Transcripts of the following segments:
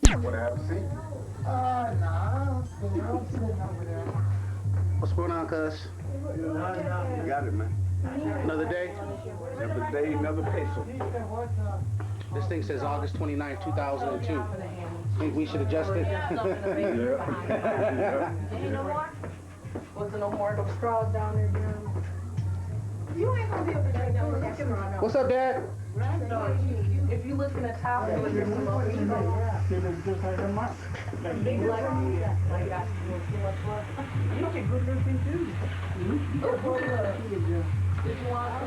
Want to have a seat? Nah. I'm sitting over there. What's going on, cuz? You got it, man. Another day? Another day, another peso. This thing says August 29, 2002. Think we should adjust it? Yeah. Was there no more of those straws down there, Jeremy? You ain't gonna be able to drink that straw. What's up, Dad? If you look in the top, it was just some more. Just like a month. Big like that. You get good looking too. Did you want to?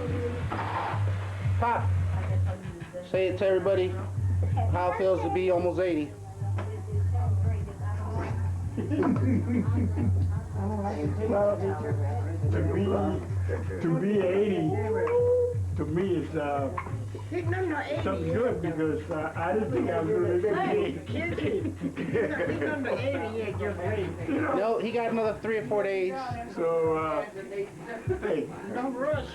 Pop, say it to everybody how it feels to be almost 80. Well, to be 80, to me is something good because I didn't think I was going to live to be 80. Number 80 yet, just wait. No, he got another 3 or 4 days. So, hey, don't rush.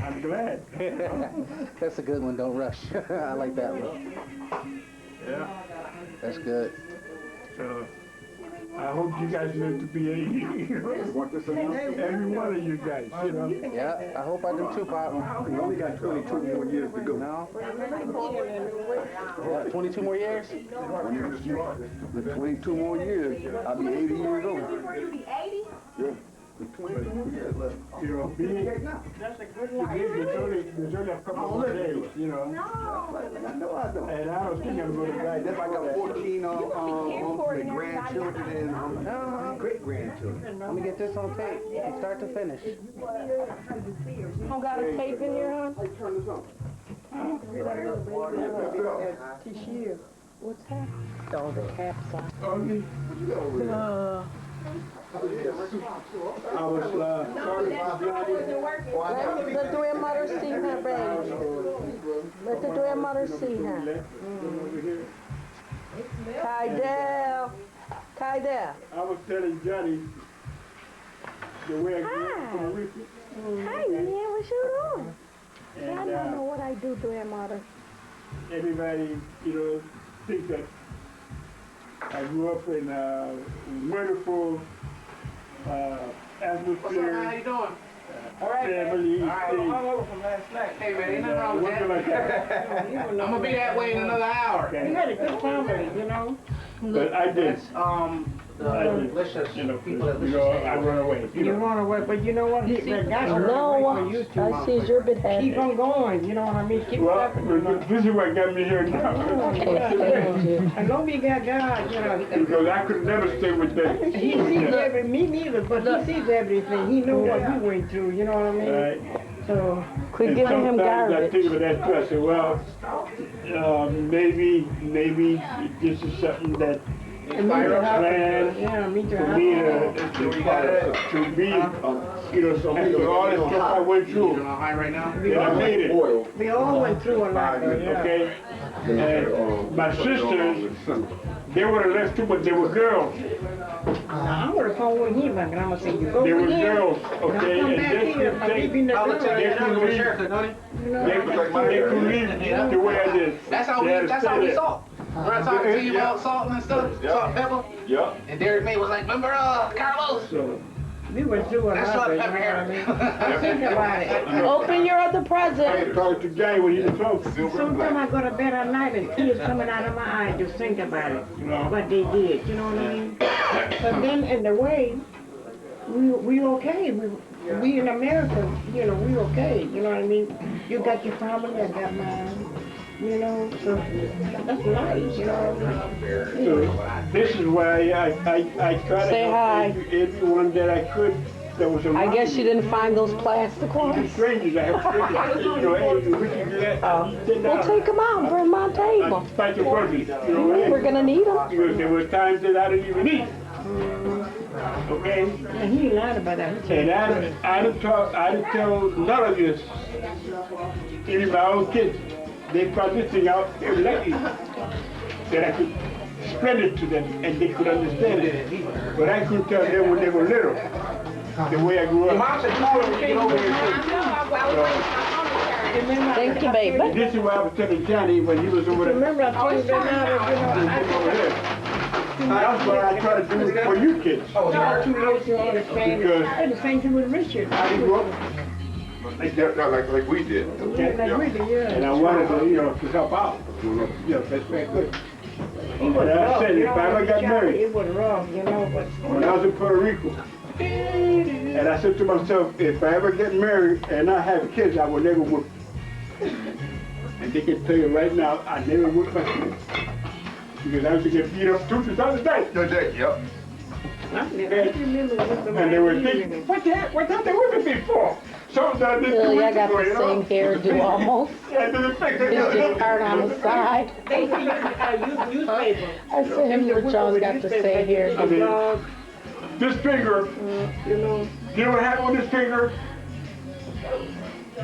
I'm glad. That's a good one, don't rush. I like that one. Yeah. That's good. So, I hope you guys live to be 80. Want this enough? Every one of you guys, you know. Yeah, I hope I do too, Pop. We only got 22 more years to go. No? Yeah, 22 more years? With 22 more years, I'll be 80 years old. You be 80? Yeah. With 22 years left. You know, being, there's only a couple more days, you know. No. I know I don't. And I don't think I'm going to die. That's why I got 14 the grandchildren and great grandchildren. Let me get this on tape from start to finish. You don't got a tape in here, huh? Turn this on. What's that? Oh, the caps on. Okay. I was, Let the grandmother see her, baby. Let the grandmother see her. Kydell. I was telling Johnny the way I grew Hi. up from Richard. Hi, man, what you doing? I And don't know what I do, grandmother. everybody, you know, thinks that I grew up in a wonderful atmosphere. How you doing? Family. over from last night. Hey, man, ain't nothing wrong with Working like that. I'm gonna be that way in another hour. Okay. had a good family, you know? But I did. Let's just, You know, people that I run away. You run away, but you know what? He said, that's No, for you to I see you're a bit happy. keep on going. You know what I mean? Keep Well, stepping. You know? this is what got me here now. And don't be that guy, you know. Because I could never stay with them. He sees me neither, but he sees everything. He knows what we went through, you know what I mean? Right. So, Quit And giving him sometimes I garbage. think of that too. I say, well, maybe this is something that and me to have, yeah, me to for have. me to be, you know, after all this stuff I went You through, on high right now? that I made it. We all went through a lot, yeah. Okay? And my sisters, they would have left too, but they were girls. Now, I would have called with him, and I'm going to say, you go They were with him. girls, Don't okay? come And back they here. could I'm take, leaving the I'll door. tell you, they could leave, they could leave the way I did. That's how They had to that's stay how we there. saw. Remember I talked to you about salt and stuff? Salt and pepper? Yeah. And Derek May was like, remember Carlos? So, We went through a That's lot, salt you and know pepper what I mean? here. Think about it. Open your other I present. talked to Guy when he was home. Sometimes I go to bed at night and tears coming out of my eyes just think about it. You know? What they did, you know what I mean? But then in the way, we okay. We in America, you know, we okay. You know what I mean? You got your family, I got mine. You know, so that's nice, you know what I mean? So this is why I try to Say help hi. everyone that I could that was around I guess you me. didn't find those plastic Even ones. strangers, I have strangers. You know, hey, we can do that. Sit Well, down. take them out and bring them on table. Fight your brothers. You know, hey. We're gonna need them. Because there was times that I didn't even eat. Okay? And he lied about that. He said, And I didn't tell none of this. Even my own kids. They brought this thing out, they were lucky that I could spread it to them and they could understand it. But I couldn't tell them when they were little. The way I grew up. Mom said, you know, when you get over here, I know, I was waiting for my phone to charge. Thank you, baby. This is why I was telling Johnny when he was over there. Remember I told you that Over there. That's what I try to do for you kids. I was too late to understand. Because- And the same thing with Richard. How you grew up, Like we did. Like Richard, yeah. and I wanted to, to help out. That's very good. But I said, if I ever got married, It was rough, but. when I was in Puerto Rico, and I said to myself, if I ever get married and I have kids, I will never whip them. And they can tell you right now, I never whipped my kids. Because I used to get beat up 2 times a day. No day, yep. And they were thinking, what the they whipping me for? So that this Really, I got the same hairdo almost. And then It's just part on the side. Newspaper. I said him and Charles got the same hairdo. This finger, you know what happened with this finger?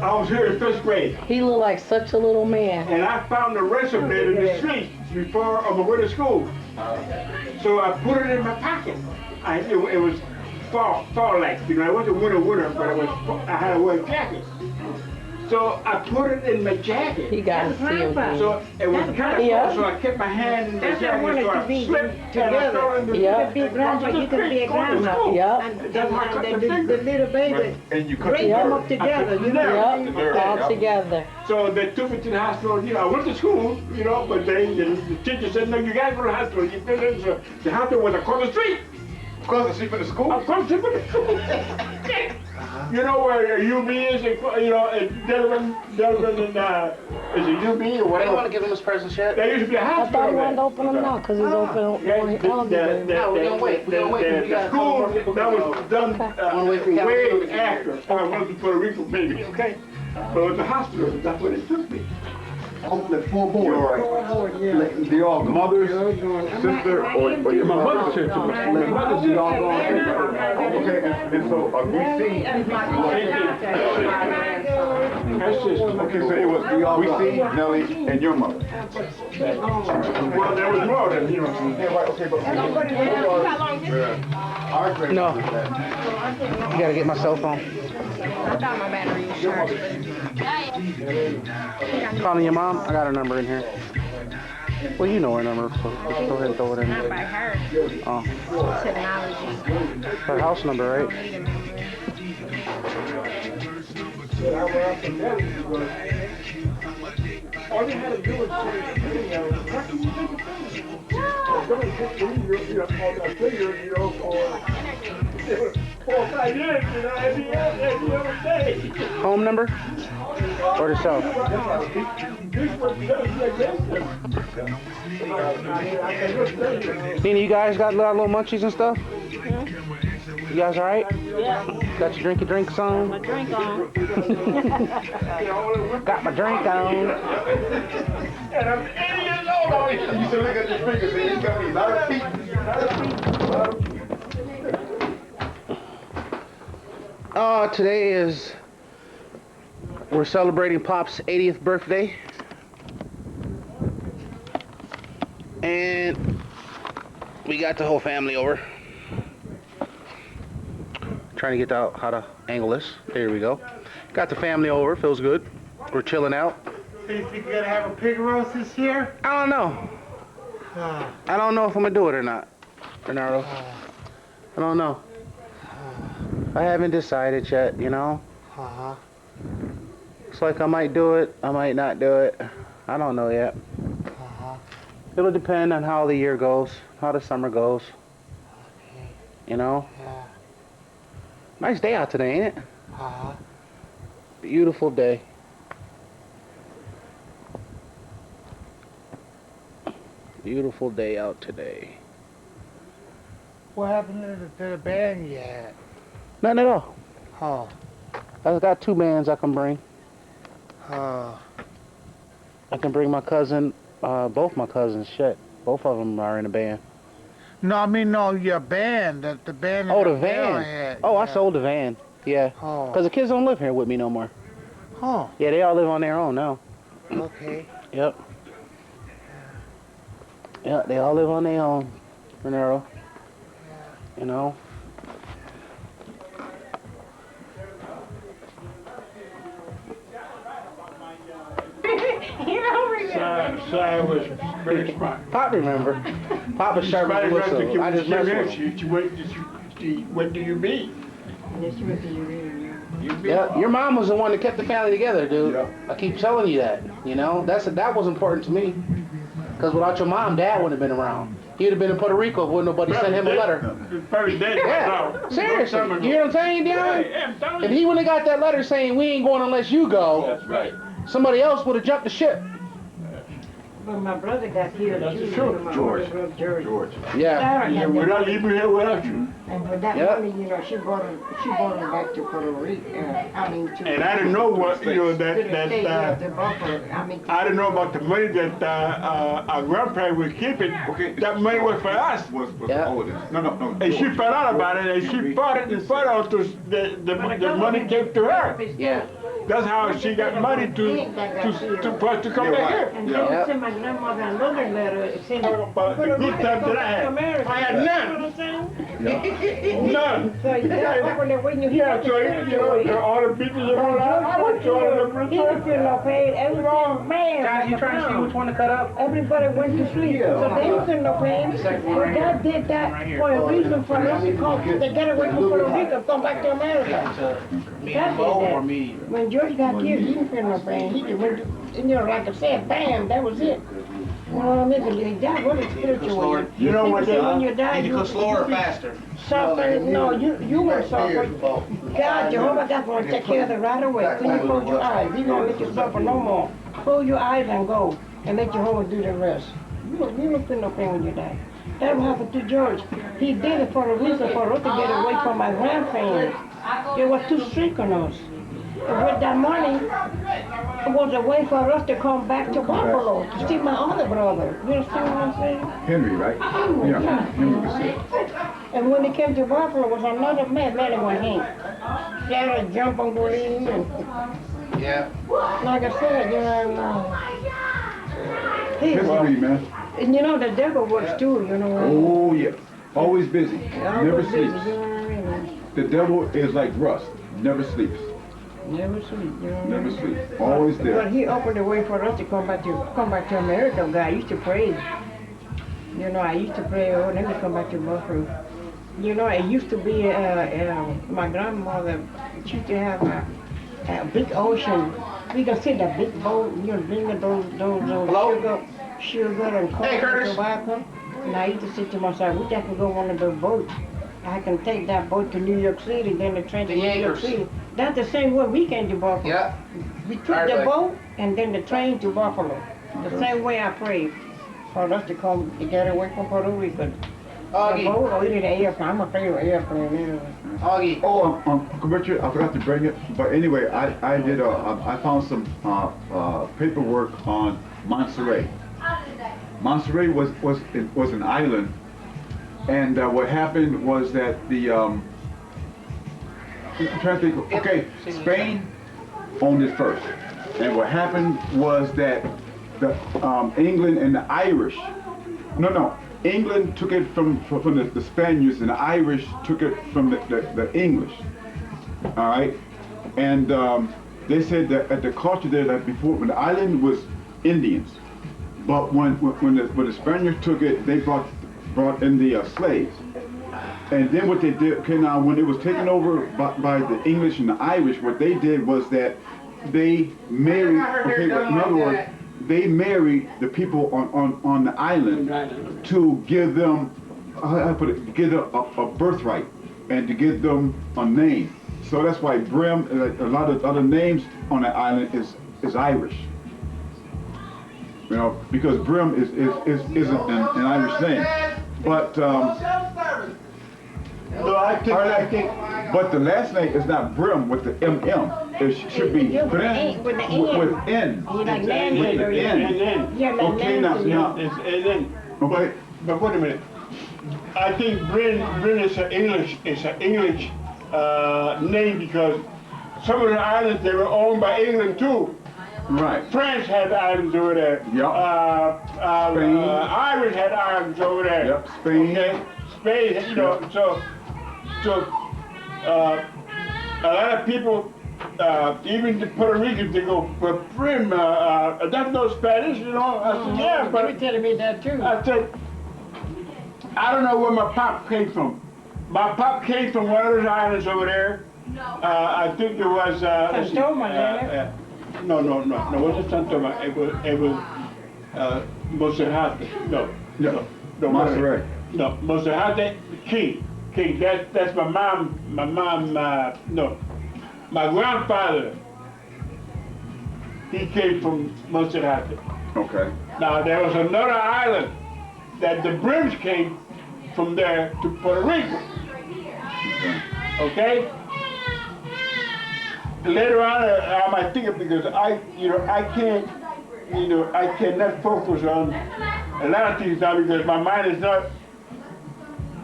I was here in 1st grade, He looked like such a little man. and I found the razor blade in the street before I went to school. So I put it in my pocket. It was fall like, it wasn't winter, but I had a white jacket. So I put it in my jacket. He got to see him. So it was kind of Yeah. cold, so I kept my hand in the That's why I jacket, wanted so to I be slipped and I fell in the Yeah. Be a grandma, you can be a grandma. Yep. And the little baby, And you cut bring them up together, Yep. All together. So they took me to the hospital. I went to school, but the teacher said, no, you gotta go to the hospital. You feel it? So the hospital was across the street. Across the street from the school? Across the street. You know where UB is, and Delaware and, is it UB or I don't whatever? want to give him his presents yet. There used to be a I hospital thought he there. wanted to open them now because he's open on television. No, we're gonna wait. We're gonna wait. We The got a couple school more people that coming was over. done Wanna wait for Calvin to way go to after I went to Puerto Rico, baby, okay? But it was the hospital, that's where they took me. The 4 boys. They all mothers, sister, or your My mother. mother said to me, my mother They said, all gone. Okay, and so we see. her sister. Okay, so it was we see Nellie and your mother. Well, there was more than, No. You gotta get my cell phone. I thought my battery was charged. Calling your mom? I got her number in here. Well, you know her number, so just go ahead and throw it in. Not by her. Oh, Technology. her house number, right? all you had to do was for 4 or 5 years, every other day. Home number? Or the cell? Nina, you guys got little munchies and stuff? You guys alright? Yeah. Got your drinks on? My drink on. Got my drink on. And I'm 80 years old already. You should look at your fingers and you got me a lot of feet. Today is, we're celebrating Pop's 80th birthday. And we got the whole family over. Trying to get out how to angle this. There we go. Got the family over, feels good. We're chilling out. So you think you're gonna have a pig roast this year? I don't know. I don't know if I'm gonna do it or not, Bernardo. I don't know. I haven't decided yet, Uh-huh. It's like I might do it, I might not do it. I don't know yet. Uh-huh. It'll depend on how the year goes, how the summer goes. Yeah. Nice day out today, ain't it? Uh-huh. Beautiful day. Beautiful day out today. What happened to the band you had? Nothing at all. Oh. I've got 2 bands I can bring. Oh. I can bring my cousin, both my cousins, shit. Both of them are in a band. No, I mean, no, your band, the band. Oh, that the Bill van. had, Oh, I yeah. sold the van. Yeah. Oh. Because the kids don't live here with me no more. Oh, Yeah, they all live on their own now. okay. Yep. Yeah, they all live on their own, Renero. You know? Sarah was very smart. Pop remember. Pop was sharp as a whistle. I just messed with him. She went to UB. Yeah, your mom was the one that kept the family together, dude. Yeah. I keep telling you that. You know, that was important to me. Because without your mom, Dad wouldn't have been around. He would have been in Puerto Rico if wouldn't nobody sent him a letter. Probably dead by Yeah, now. seriously. You know what I'm saying, Dion? Yeah, I'm telling If you. he wouldn't have got that letter saying we ain't going unless you go, That's right. somebody else would have jumped the ship. But my brother got killed That's too. the truth. My George. older brother, George. George. Yeah. Sarah Yeah, got we're that not leaving here without you. And for that Yep. money, you know, she brought him back to Puerto Rico. I mean, to And I didn't know what, you know, to the state, that to Buffalo. I mean, I didn't know about the money that our grandparents were keeping. Okay. That money was for us. Was Yeah. all of this. No. And she found out about it, and she fought it and fought out to the money came to her. Yeah. That's how she got money for us to come back here. and Yeah. then sent my grandmother another letter saying, But the good times that I had, I had none. None. so you got when they're waiting you Yeah, so you know, all the people you know, I went to all of them. he didn't feel no pain. Everything, man. Johnny, you trying to see which one to cut up? Everybody went to sleep, so they didn't feel no pain. But God did that for a reason for us to come. They got away from Puerto Rico, come back to America. Me God and did Bo or that. me? When George got killed, he didn't feel no pain. He just went, you know, like I said, bam, that was it. You know what I mean? But you die really spiritual. When You know what say when you die, Need to go slower or faster? suffer. No, you will suffer. God, Jehovah God will take care of it right away. When you close your eyes, He won't let you suffer no more. Close your eyes and go, and let Jehovah do the rest. You don't feel no pain when you die. That what happened to George. He did it for a reason, for us to get away from my grandparents. They were too strict on us. And with that money, it was a way for us to come back to Buffalo to see my other brother. You understand what I'm saying? Henry, right? Yeah. Henry was sick. And when he came to Buffalo, it was another man with him. Sarah jumped on the lean and Yeah. like I said, you know, History, man. and you know the devil works too, you know. Oh, yeah. Always busy. Never Always busy, sleeps. you know what I mean? The devil is like rust. Never sleeps. Never sleep, you know. Never sleeps. Always But there. he opened the way for us to come back to America. God, I used to pray. You know, I used to pray, oh, let me come back to Buffalo. You know, it used to be, my grandmother, she used to have a big ocean. We can see the big boat, you know, bringing those sugar and coffee Hey, and Curtis. tobacco. And I used to say to myself, wish I could go on one of those boats. I can take that boat to New York City, then the train to The New York Yankers. City. That's the same way we came to Buffalo. Yeah. We took Right the way. boat and then the train to Buffalo. The same way I prayed for us to come to get away from Puerto Rico. The Augie. boat or either the airplane. I'm afraid of airplane anyway. Augie. Oh, Uncle Richard, I forgot to bring it. But anyway, I did. I found some paperwork on Montserrat. Montserrat was an island, and what happened was that the I'm trying to think. Okay, Spain owned it first, and what happened was that the England and the Irish. No. England took it from the Spaniards, and the Irish took it from the English. All right, and they said that at the culture there, that before when the island was Indians, but when the Spaniards took it, they brought in the slaves, and then what they did, okay, now when it was taken over by the English and the Irish, what they did was that they married. Okay, but in other words, they married the people on the island to give them, how I put it, give them a birthright and to give them a name. So that's why Brim, a lot of other names on the island is Irish. You know, because Brim isn't an Irish name. But No, I think but the last name is not Brim with the MM. It should be Yeah, with the Brim N, with the N. with N. You like With Nancy, the or you- N. and then, Yeah, like Okay, now, Nancy. now, and then, okay. but wait a minute. I think Bryn is an English name because some of the islands they were owned by England too. Right. France had islands over there. Yep. Spain. Irish had islands over there. Yep, Spain. Okay, Spain. You know, so a lot of people even the Puerto Ricans, they go, but Prim, that's no Spanish, you know? I said, yeah, They but were telling me that too. I said, I don't know where my pop came from. My pop came from one of those islands over there. I think it was, let's see, Santoma, yeah. no, it wasn't Santoma. It was Monserrate. No, Monterrey. No, Monserrate King. That's my mom. No, my grandfather. He came from Monserrate. Okay. Now there was another island that the Brims came from there to Puerto Rico. Okay. Later on, I might think of because I cannot focus on a lot of things now because my mind is not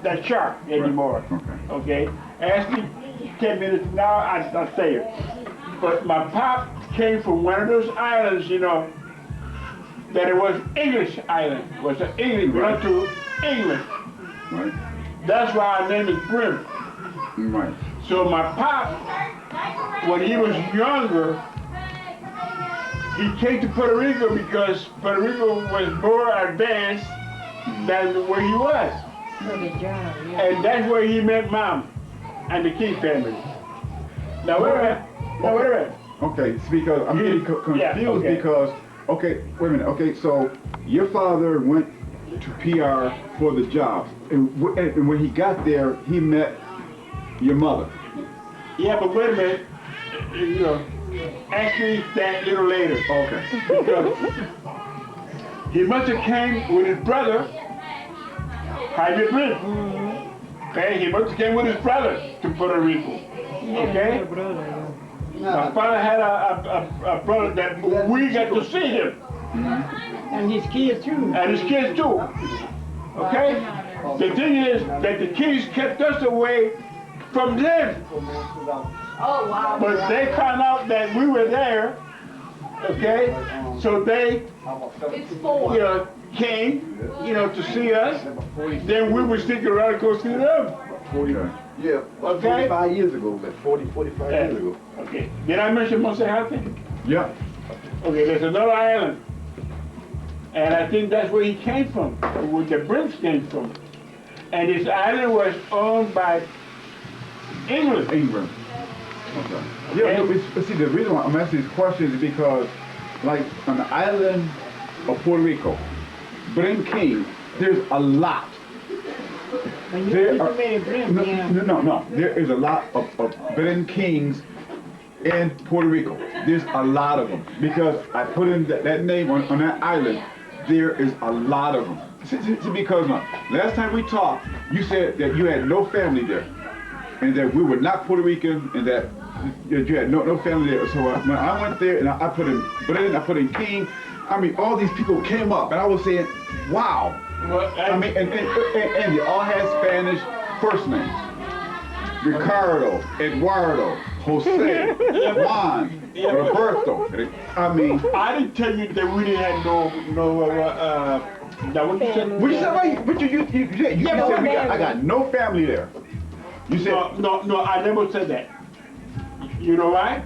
that sharp anymore. Okay. Ask me 10 minutes now, I'll say it. But my pop came from one of those islands, you know, that it was English island. It was an English, belonged to England. Right. That's why our name is Brim. Right. So my pop, when he was younger, he came to Puerto Rico because Puerto Rico was more advanced than where he was. And that's where he met Mom and the King family. Now wait a minute. Okay, it's because I'm getting confused okay. because, okay, wait a minute. Okay, so your father went to PR for the job. And when he got there, he met your mother. Yeah, but wait a minute. You know, ask me that a little later. Okay. Because he must have came with his brother, Jaime Brim. Okay, he must have came with his brother to Puerto Rico. Okay? My father had a brother that we got to see him. And his kids too. And his kids too. Okay? The thing is that the Kings kept us away from them. Oh, wow. But they found out that we were there. Okay? So they, It's 4. you know, came, you know, to see us. Then we would stick around and go see them. 40. Yeah, Okay. 45 years ago, man. 45 years ago. Okay. Did I mention Monserrate? Yeah. Okay, there's another island. And I think that's where he came from, where the Brims came from. And this island was owned by England. England. Okay. Yeah, no, but see, the reason why I'm asking these questions is because, like, on the island of Puerto Rico, Brim King, there's a lot. There are, no. There is a lot of Brim Kings in Puerto Rico. There's a lot of them because I put in that name on that island. There is a lot of them. See, because last time we talked, you said that you had no family there, and that we were not Puerto Rican, and that you had no family there. So when I went there and I put in Brim, I put in King. I mean, all these people came up, and I was saying, wow. Well, I mean, and they all had Spanish first names. Ricardo, Eduardo, Jose, Juan, Roberto. I mean, I didn't tell you that we didn't have now what you said? what you said? What you said we got, I got no family there. You said No, I never said that. You know why?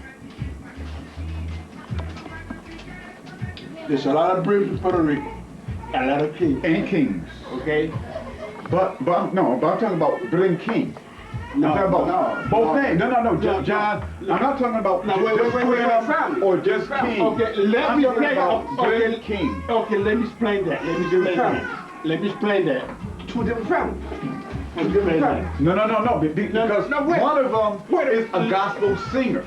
There's a lot of Brims in Puerto Rico, a lot of Kings. and Kings, Okay? but I'm talking about Brim King. No, I'm talking about both names. No, John. I'm not talking about No, just wait, Brim or just King. Okay, let I'm me talking explain. about Okay, Brim King. Okay, let me explain that. Let me explain that. Two different families. Let me explain that. No, because no, wait. one of them is a gospel singer.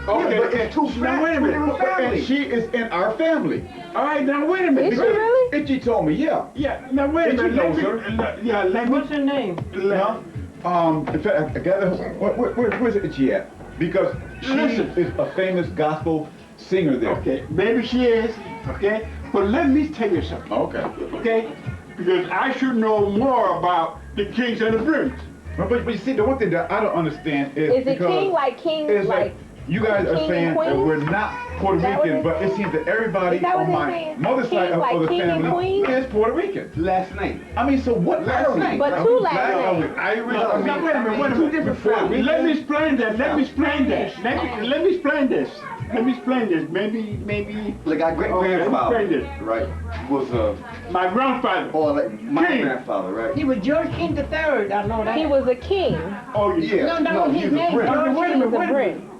Okay, but it's two now wait a minute. different And families. she is in our family. All right, now wait a minute. Is she really? Itchy told me, yeah. Yeah, now wait a Did you minute. know, sir? Let me. What's her name? Huh? In fact, I gather, where's Itchy at? Because she Listen. is a famous gospel singer there. Okay, maybe she is. Okay, but let me tell you something. Okay. Okay, because I should know more about the Kings and the Brims. But you see, the one thing that I don't understand is Is it because king like king it's like You guys are King saying and that Queen? we're not Puerto That what Rican, it- but it seems that everybody Is that what on they my saying? mother's King, side of like the king and family queen? is Puerto Rican. Last name. I mean, so what? Last name. But Are two we black? last Are we names. Irish? No, I mean, no, wait a minute, wait a two minute. different families. Let me explain that. Let me explain that. Let me explain this. Let me explain this. Maybe. Like our great Let me grandfather, explain this. right, was My grandfather. or like my King. grandfather, right? He was George King III, I know that. He was a king. Oh yeah. Yeah. No, that was he his was a name, prince. George Wait a King. minute, The wait a Brit. minute.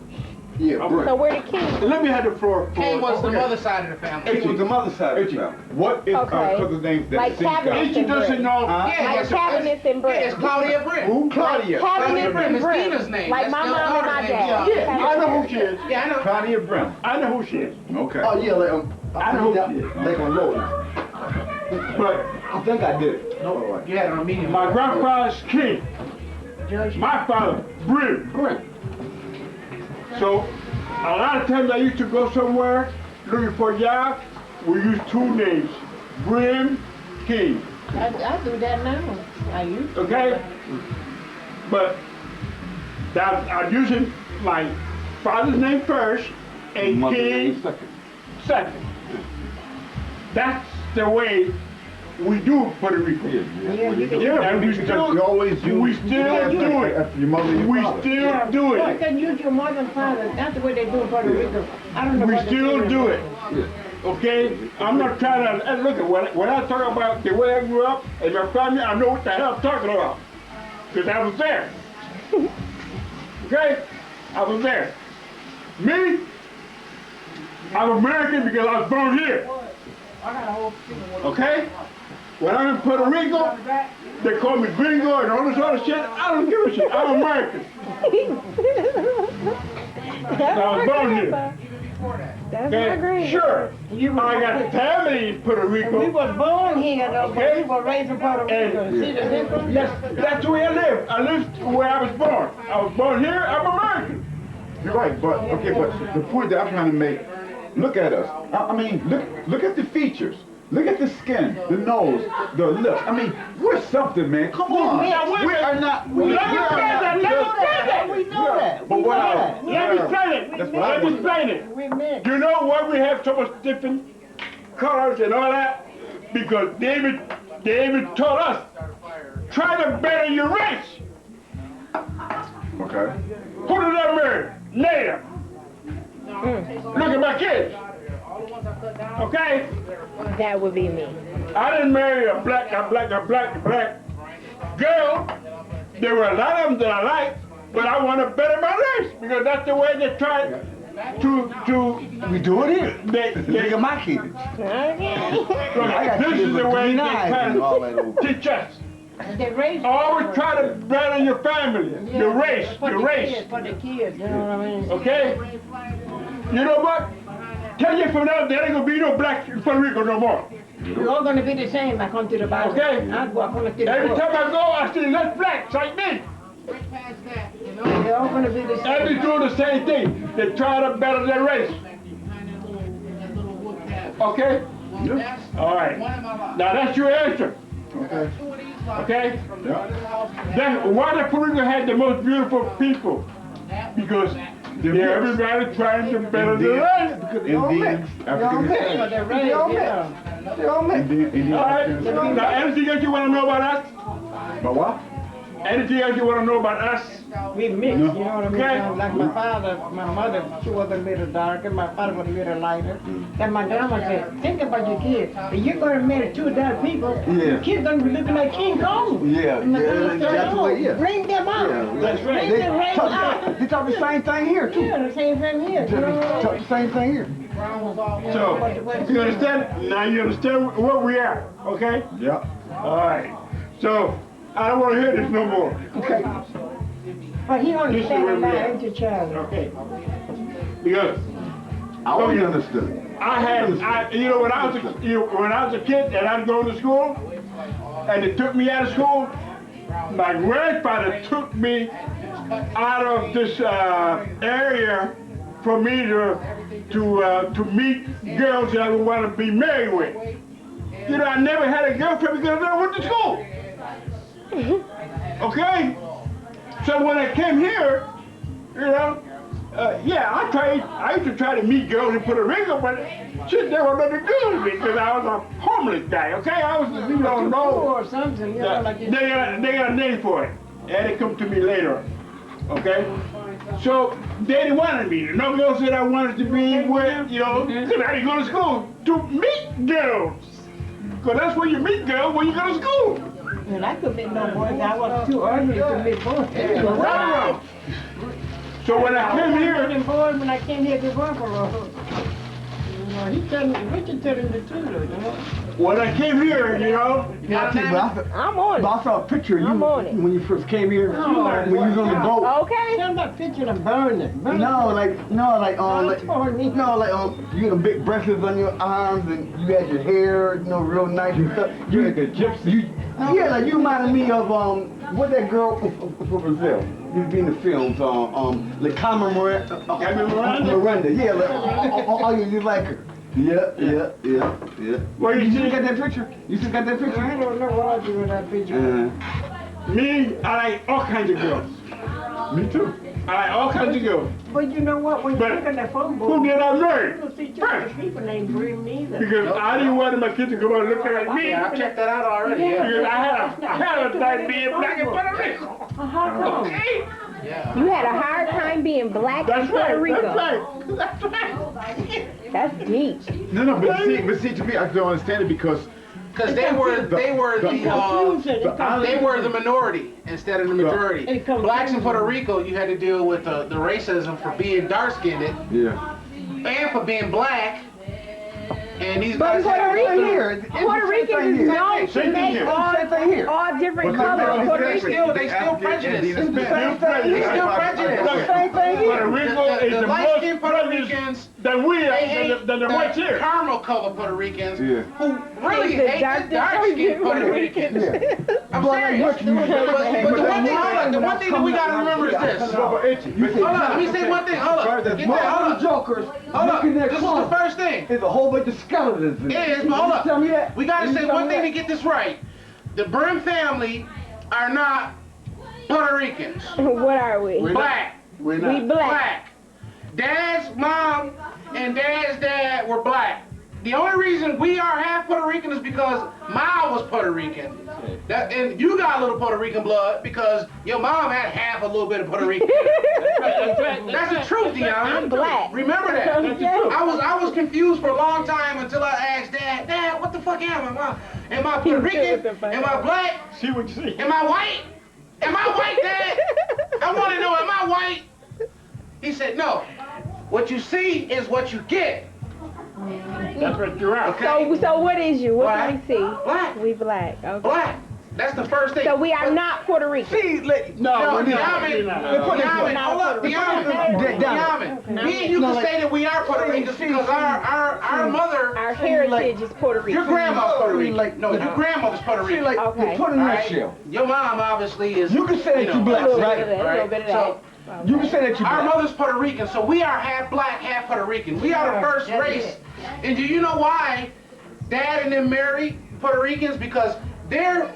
Yeah, Brent. So where the king? Let me have the floor. King was the okay. mother side of the family. He was the mother side of the Richie, family. what is Okay. our cousin's name that Like sings God? Cabinet. Ain't you doesn't know? Yeah, Like yes, cabinets and Yeah, Brit. it's Claudia Brent. Who? Claudia. Cabinets Brim and is Brit. Tina's name. Like That's my the mom and daughter's my name. dad. Yeah, I know who she is. Yeah, I know. Claudia Brim. I know who she is. Okay. Oh yeah, like I know who she is. like on low now. But I think I did it. No, all right. You had it on medium. my grandfather's king. George. My father, Brim. So a lot of times I used to go somewhere looking for a job. We use two names, Brim, King. I do that now. I used to. Okay? But that I'm using my father's name first and Mother King name second. second. That's the way we do Puerto Rico. Yeah, you can Yeah, and we Because still, you always use we still do it. after your mother and your We father. still do You it. can use your mother and father. That's the way they do in Puerto Rico. I don't know We what they still do it. Yeah. Okay? I'm not trying to, and look, when I talk about the way I grew up and my family, I know what the hell I'm talking about. Because I was there. Okay? I was there. Me, I'm American because I was born here. Okay? When I'm in Puerto Rico, they call me gringo and all this other shit. I don't give a shit. I'm American. That's I was my born here. grandpa. That's my Okay? grandpa. Sure. I got family in Puerto We Rico. was born here though, but Okay. we were raised in Puerto Rico. And- See the difference? That's the way I live. I lived where I was born. I was born here. I'm American. You're right, but okay, but the point that I'm trying to make, look at us. I mean, look at the features. Look at the skin, the nose, the lips. I mean, we're something, man. Come on. Yeah, We are not. Let me explain that. Let me explain that. We know that. But what else? Let me explain it. That's what I Let me want. explain it. We mix. You know why we have so much different colors and all that? Because David taught us, try to better your race. Okay. Who did I marry? Later. Look at my kids. Okay? That would be me. I didn't marry a black girl. There were a lot of them that I liked, but I want to better my race because that's the way they try to We do it here. they Look at my kids. Okay. this is the way they try and all that to old. teach us. They raise Always try to better your family, your race, for your the race. kids, for the kids, you know what I mean? Okay? You know what? 10 years from now, there ain't gonna be no black in Puerto Rico no more. We're all gonna be the same. I come to the Bible. Okay. I go up on the Every book. time I go, I see less blacks like me. They're all gonna be the And they same. do the same thing. They try to better their race. Okay? All right. Now that's your answer. Okay. Okay? Yeah. That's why the Puerto Rico had the most beautiful people. Because everybody trying to better their race. Indians, African For Americans. the race, yeah. Indian All right. African. Now anything else you want to know about us? But what? Anything else you want to know about us? We mix, you know what I mean? Okay. Like my father, my mother, she was a little darker, my father was a little lighter. And my grandma said, think about your kids. If you're gonna marry two dark people, your kids gonna be looking like King Kong. Yeah, And my yeah, grandma said, that's the way, "No, yeah. bring them out. That's right. Bring the race out. They talk the same thing here too. Yeah, the same thing here. You know? Talk the same thing here. So, you understand? Now you understand where we are, okay? Yeah. All right. So, I don't want to hear this no more. Okay. But he This is where understands we now, are. ain't you, Charlie? Okay. Because I always understood. when I was a kid and I'd go to school, and they took me out of school, my grandfather took me out of this area for me to meet girls that I would want to be married with. You know, I never had a girlfriend because I never went to school. Okay? So when I came here, you know, Yeah, I used to try to meet girls in Puerto Rico, but shit, they were nothing good with me because I was a homeless guy, okay? I was, you don't know. Or something, you know, like They got a name for it. And it come to me later, okay? So they didn't want me. No girl said I wanted to be with, you know, because I didn't go to school to meet girls. Because that's where you meet girls when you go to school. And I could meet no boys. I was too ugly to meet boys. Wow. So when I came here, Boys, when I came here to Buffalo, you know, Richard told him the truth, you know. when I came here, you know, Yeah, I tell you, but I'm on I it. saw a picture of you I'm on it. when you first came here. Oh, when you was on the boat. Okay. Tell that picture and burn it. Burn No, like you had a big bracelets on your arms and you had your hair, you know, real nice and stuff. You like a gypsy. Yeah, like you reminded me of what that girl from Brazil. Used to be in the films, like Carmen Miranda. Miranda. Yeah, like, oh, you like her. Yeah. Well, you You see- still got that picture? You still got that picture? I don't know what I do with that picture. me, I like all kinds of girls. Me too. I like all kinds of girls. But you know what? When you But look at that phone book, who did I you marry? don't see too many people named Brim neither. Because I didn't want my kids to come out looking like me. Yeah, I checked that out already. Yeah. Because I had a time being black in Puerto Rico. How come? Okay? Yeah. You had a hard time being black in That's Puerto right. Rico. That's right. That's deep. No, but see, to me, I don't understand it because Because they were the Confusing. the minority instead of the majority. It comes Blacks in from- Puerto Rico, you had to deal with the racism for being dark-skinned yeah. and for being black. And these But guys Puerto had- Ricans, Puerto Ricans is known to Same thing make here. Same thing here. all different But colors Puerto they Ricans. still prejudiced. It's the same thing They here. still prejudiced. Same thing here. Puerto Rico is The the light-skinned most Puerto prejudiced Ricans, than we they are, hate than the whites the here. caramel color Puerto Ricans, Yeah. who really The hate the dark-skinned Puerto Ricans. I'm serious. But the one thing that we gotta remember is this. Hold on, let me say one thing. Hold up. Get that. All Hold the up. jokers Hold up. looking at This is the clothes. first thing. There's a whole bunch of skeletons in It it. is, but hold You tell me up. that? We gotta You say tell one me thing to that? get this right. The Brim family are not Puerto Ricans. What are we? Black. We're We not. black. Black. Dad's mom and dad's dad were black. The only reason we are half Puerto Rican is because Ma was Puerto Rican. And you got a little Puerto Rican blood because your mom had half a little bit of Puerto Rican. That's the truth, Deanna. I'm black. Remember that. Yeah. I was confused for a long time until I asked Dad, what the fuck am I? Am I Puerto Rican? Am I black? See what you see. Am I white? Am I white, Dad? I want to know, am I white? He said, no. What you see is what you get. That's what you're at. Okay? So what is you? What Black. do we see? Black. We black. Okay. Black. That's the first thing. So we are not Puerto Rican. See, No, we're not. Diamond, We're not. Diamond, hold up, Diamond. Me and you can say that we are Puerto Ricans because our mother, Our heritage is Puerto Rican. your grandma's Puerto See, Rican. like- No, your grandmother's Puerto See, Rican. like, Okay. put in a All right? nutshell. Your mom obviously is. You can say that you black, A little bit right? of that. A little bit of So, that. You can say that you our black. mother's Puerto Rican, so we are half black, half Puerto Rican. We are the first That's race. it. And do you know why Dad and them married Puerto Ricans? Because their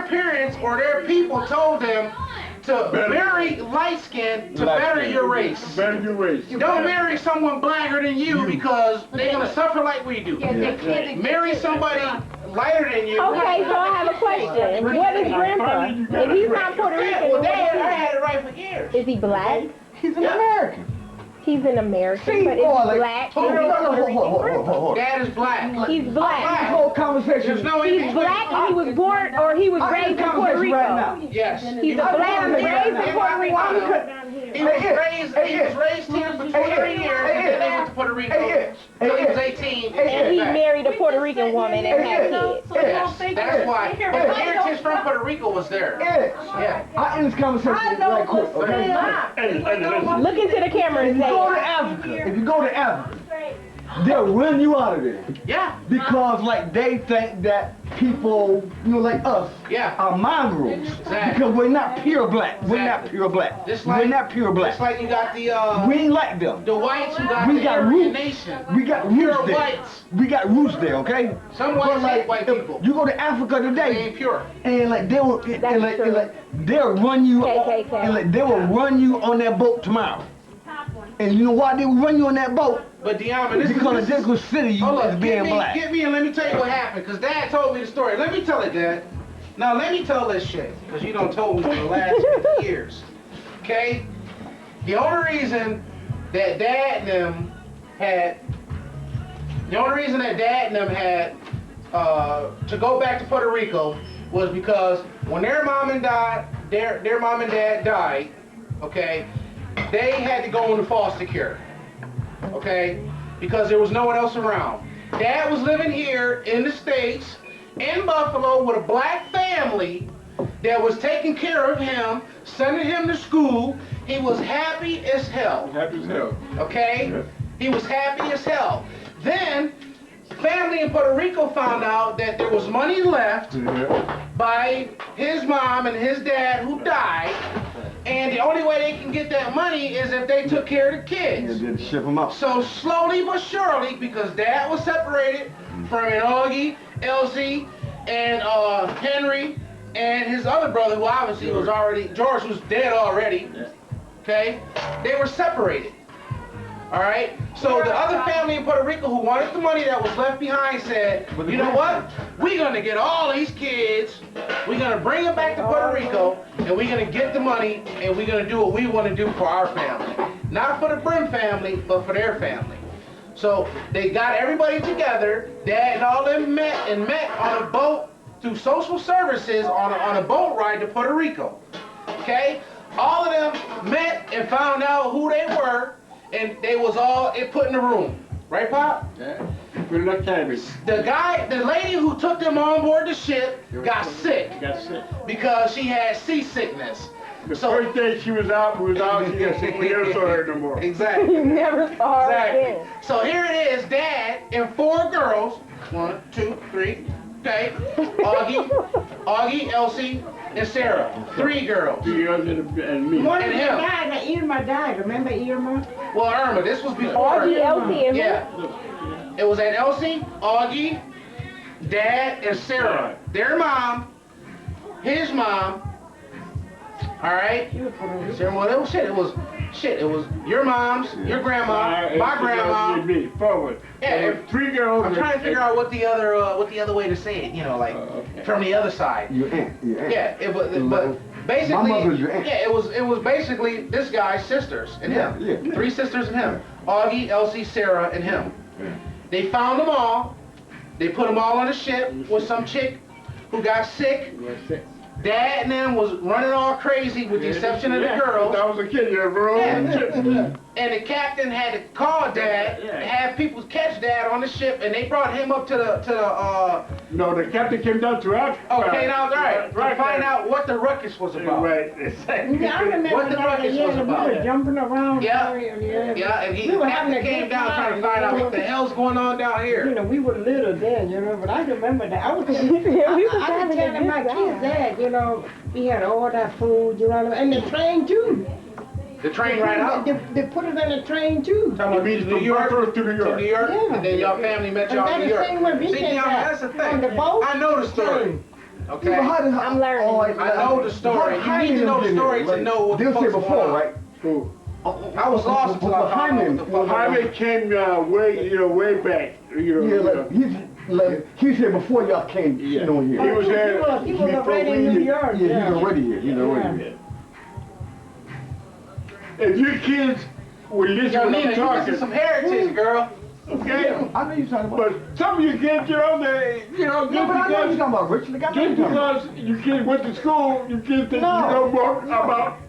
parents or their people told them to marry light skin to better your race. Better your race. Don't marry someone blacker than you because they're gonna suffer like we do. Marry somebody lighter than you. Okay, so I have a question. What is Grandpa? If he's not Puerto Rican, Well, then Dad, I what had it right for years. is he black? He's an American. He's an American, See, but is oh, he like- black? Hold on, hold on. Dad is black. He's This black. whole conversation. There's no He's in black and he was born or he was I raised end the in Puerto conversation right now. Rico. Yes. He's a black and raised in Puerto Rico. He was raised here for 23 years and then they went to Puerto Rico. Until he was 18. And he back. married a Puerto Rican woman and had kids. Yes, that's why. But the heritage from Puerto Rico was there. Yeah. I end this conversation right quick, okay? Hey, listen. Look into the camera and If you go to say, Africa, if you go to Africa, they'll run you out of there. Yeah. Because like they think that people, you know, like us, Yeah. are mongrels. Exactly. Because we're not pure black. We're not Exactly. pure black. Just We're like- not pure black. It's like you got the We ain't like them. whites, you got We the got Aryan roots. nation. We got Pure roots there. whites. We got roots there, okay? Some whites But, hate white if people. You go to Africa They today, ain't pure. and like they will, and like true. they'll run you, KKK. and like they will run you on that boat tomorrow. And you know why they would run you on that boat? But Diamond, this Because is... they consider you Hold as up, being black. get me and let me tell you what happened, because Dad told me the story. Let me tell it, Dad. Now, let me tell this shit, because you done told me for the last 50 years. Okay? The only reason that Dad and them had... to go back to Puerto Rico was because when their mom and dad died, okay, they had to go into foster care, okay, because there was no one else around. Dad was living here in the States, in Buffalo, with a black family that was taking care of him, sending him to school. He was happy as hell. Happy as hell. Okay? Yeah. He was happy as hell. Then, family in Puerto Rico found out that there was money left by his mom and his dad who died, and the only way they can get that money is if they took care of the kids. And then ship them out. So slowly but surely, because Dad was separated from Augie, Elsie, and Henry, and his other brother, who obviously was already, George was dead already, okay? They were separated. All right? So the other family in Puerto Rico who wanted the money that was left behind said, you know what? We're going to get all these kids, we're going to bring them back to Puerto Rico, and we're going to get the money, and we're going to do what we want to do for our family. Not for the Brim family, but for their family. So they got everybody together, Dad and all them met on a boat through social services on a boat ride to Puerto Rico. Okay? All of them met and found out who they were, and they was all put in a room. Right, Pop? Yeah. Put it up cabbage. The lady who took them on board the ship got sick Got sick. because she had seasickness. The first day she was out, she got sick. We never saw her no more. Exactly. You never saw her Exactly. again. So here it is, Dad and 4 girls. 1, 2, 3. Okay. Augie, Elsie, and Sarah. 3 girls. 3 girls and me. One And of him. them died, now Irma died. Remember Irma? Well, Irma, this was before. Augie, Elsie, and Yeah. It was at Elsie, Augie, Dad, and Sarah. Their mom, his mom. All right. Sarah, well, it was shit. It was your mom's, your grandma, my grandma. Me, forward. Yeah, 3 girls. I'm trying to figure out what the other way to say it. You know, like from the other side. Your aunt. Yeah, but basically, My mother's your aunt. yeah, it was basically this guy's sisters and him. Yeah. 3 sisters and him. Augie, Elsie, Sarah, and him. They found them all. They put them all on a ship with some chick who got sick. Dad and them was running all crazy with the exception of the girls. I was a kid, bro. Yeah. And the captain had to call Dad and have people catch Dad on the ship, and they brought him up to the No, the captain came down to us. okay, now all right, to find out what the ruckus was about. Right. Yeah, I remember What the that, ruckus yeah, was we about. were jumping around. Yeah. Yeah, And We were having captain a came good down trying to find out what the hell's going on down You here. know, we were little then, but I remember that. I was Yeah, we was I having was a telling good my time. kids that, we had all that food, and the train too. The train right out. They put it in the train too. Talking about New York to New York. to New York, Yeah. and then y'all family met And y'all that in New the York. same way we See, came now, back that's the on the thing. boat. I know the story. Okay. I'm learning. I know the story. You need to know the story to know what the They'll say fuck's before, going on. right? Who? I was lost until I found out what the fuck was Jaime going on. came way back. He said before y'all came, Yeah. here. He was there. He was already in New York. Yeah, he's already here. He's already here. If your kids would listen Yo, when Nina, I'm you talking, missing some heritage, girl. okay? I know you're talking about. But some of you kids, No, but I know you're talking about Rich. Like, I know just you're talking about. because you kids went to school, you kids think you know more about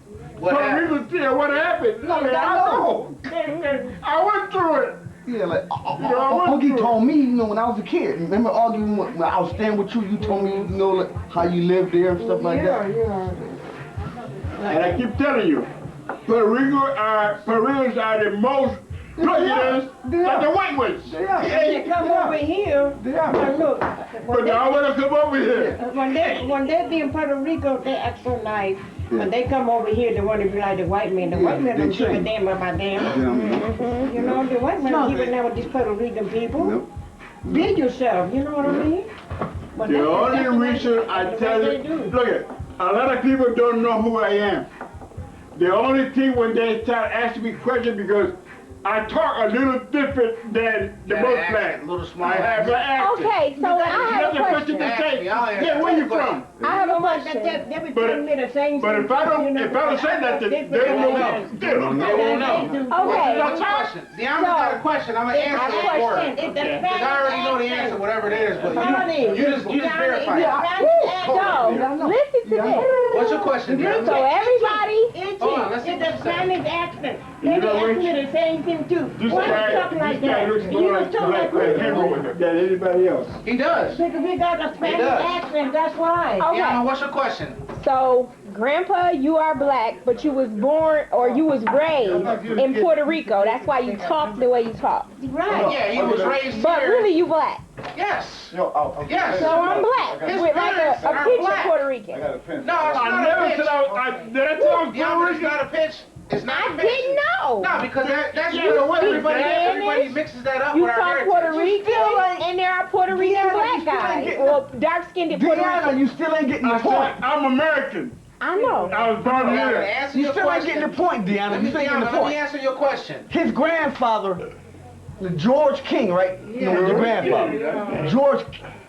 What Puerto happened? Rico, what happened. No, I mean, I know. I went through it. Yeah, like I went Augie through it. told me, when I was a kid. Remember Augie when I was staying with you? You told me, like how you lived there and stuff like that. And I keep telling you, Puerto Ricans are the most prejudiced than the white ones. They come over here. And look, But now I want to come over here. when they be in Puerto Rico, they act so nice. When they come over here, they want to be like the white man. The white man they don't give a change. damn about them. Yeah. You know, the white man No, don't give a they- damn with these Puerto Rican people. Yep. Be yourself, you know what I mean? But The that's only the way- reason I that's the tell way you, they do. look at, a lot of people don't know who I am. The only thing when they start asking me questions because I talk a little different than the Yeah, most accent, black. a little I smart. have an accent. Okay, so I have a question. Ask me, I'll answer Yeah, where you question. from? I have a They question. be But- telling me the same But thing. if I don't, you know, if I don't say nothing, they won't know. They don't They know. won't know. Okay. What's your question? Deanna's got a question. I'm gonna I answer have a it for her. question. It's the Okay. Because I already know the answer, accent. whatever it is, but Honey, you just verify it. So, listen to this. What's your question, So Deanna? everybody, Hold on, let's see It's what the you say. Spanish accent. You They be know asking which- me the same thing too. This Why you guy, talking like this guy that? looks You more don't talk like like hero me. than anybody else. He does. Because we got a Spanish does. accent, that's why. Okay. Deanna, what's your question? so Grandpa, you are black, but you was born or you was raised in Puerto Rico. That's why you talk the way you talk. Right. Yeah, he was raised But here. really, you black. Yes. Yo, Yes. So I'm black His with like parents a are picture black. Puerto I Rican. got a pen. No, it's I not a never pitch. said I was, did I tell you Deanna, Puerto it's Rican? not a pitch. It's not I a pitch. didn't know. No, because that's Yeah, the way everybody, Spanish, everybody mixes that up You with our talk heritage. Puerto Rican, and there are Puerto Rican Deanna, black you still ain't guys. getting Well, dark-skinned Puerto Deanna, Rican. you still ain't getting the I point. said, I'm American. I know. I was born Deanna, here. answer You your still ain't question. getting the point, Deanna. Let You me, still ain't getting Deanna, the let me point. answer your question. His grandfather, George King, right? You know, your grandfather. George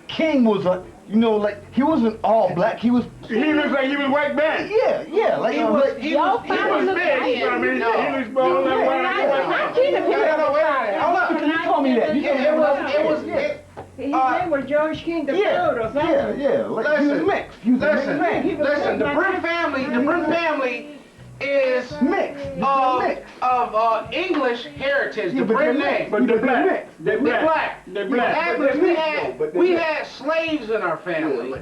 King was a, you know, like, he wasn't all black. He was, He looks like he was white man. yeah, like, He was like, he Your was father was looked big, like you know what I mean? No. He looks more like white I man. seen the picture. No, wait a minute. Hold up. you told me that. You told me It was that. His name was George King the Yeah, Third or something. yeah, like, he was Listen, mixed. He was a mixed Listen, man. listen, the Brim family is Mixed. of English heritage, Yeah, the but Brim they're name. mixed. But they're They're black. mixed. They're We're black. black. They're We black. had, But they're we mixed, had, though, but they're we mixed. had slaves in our family.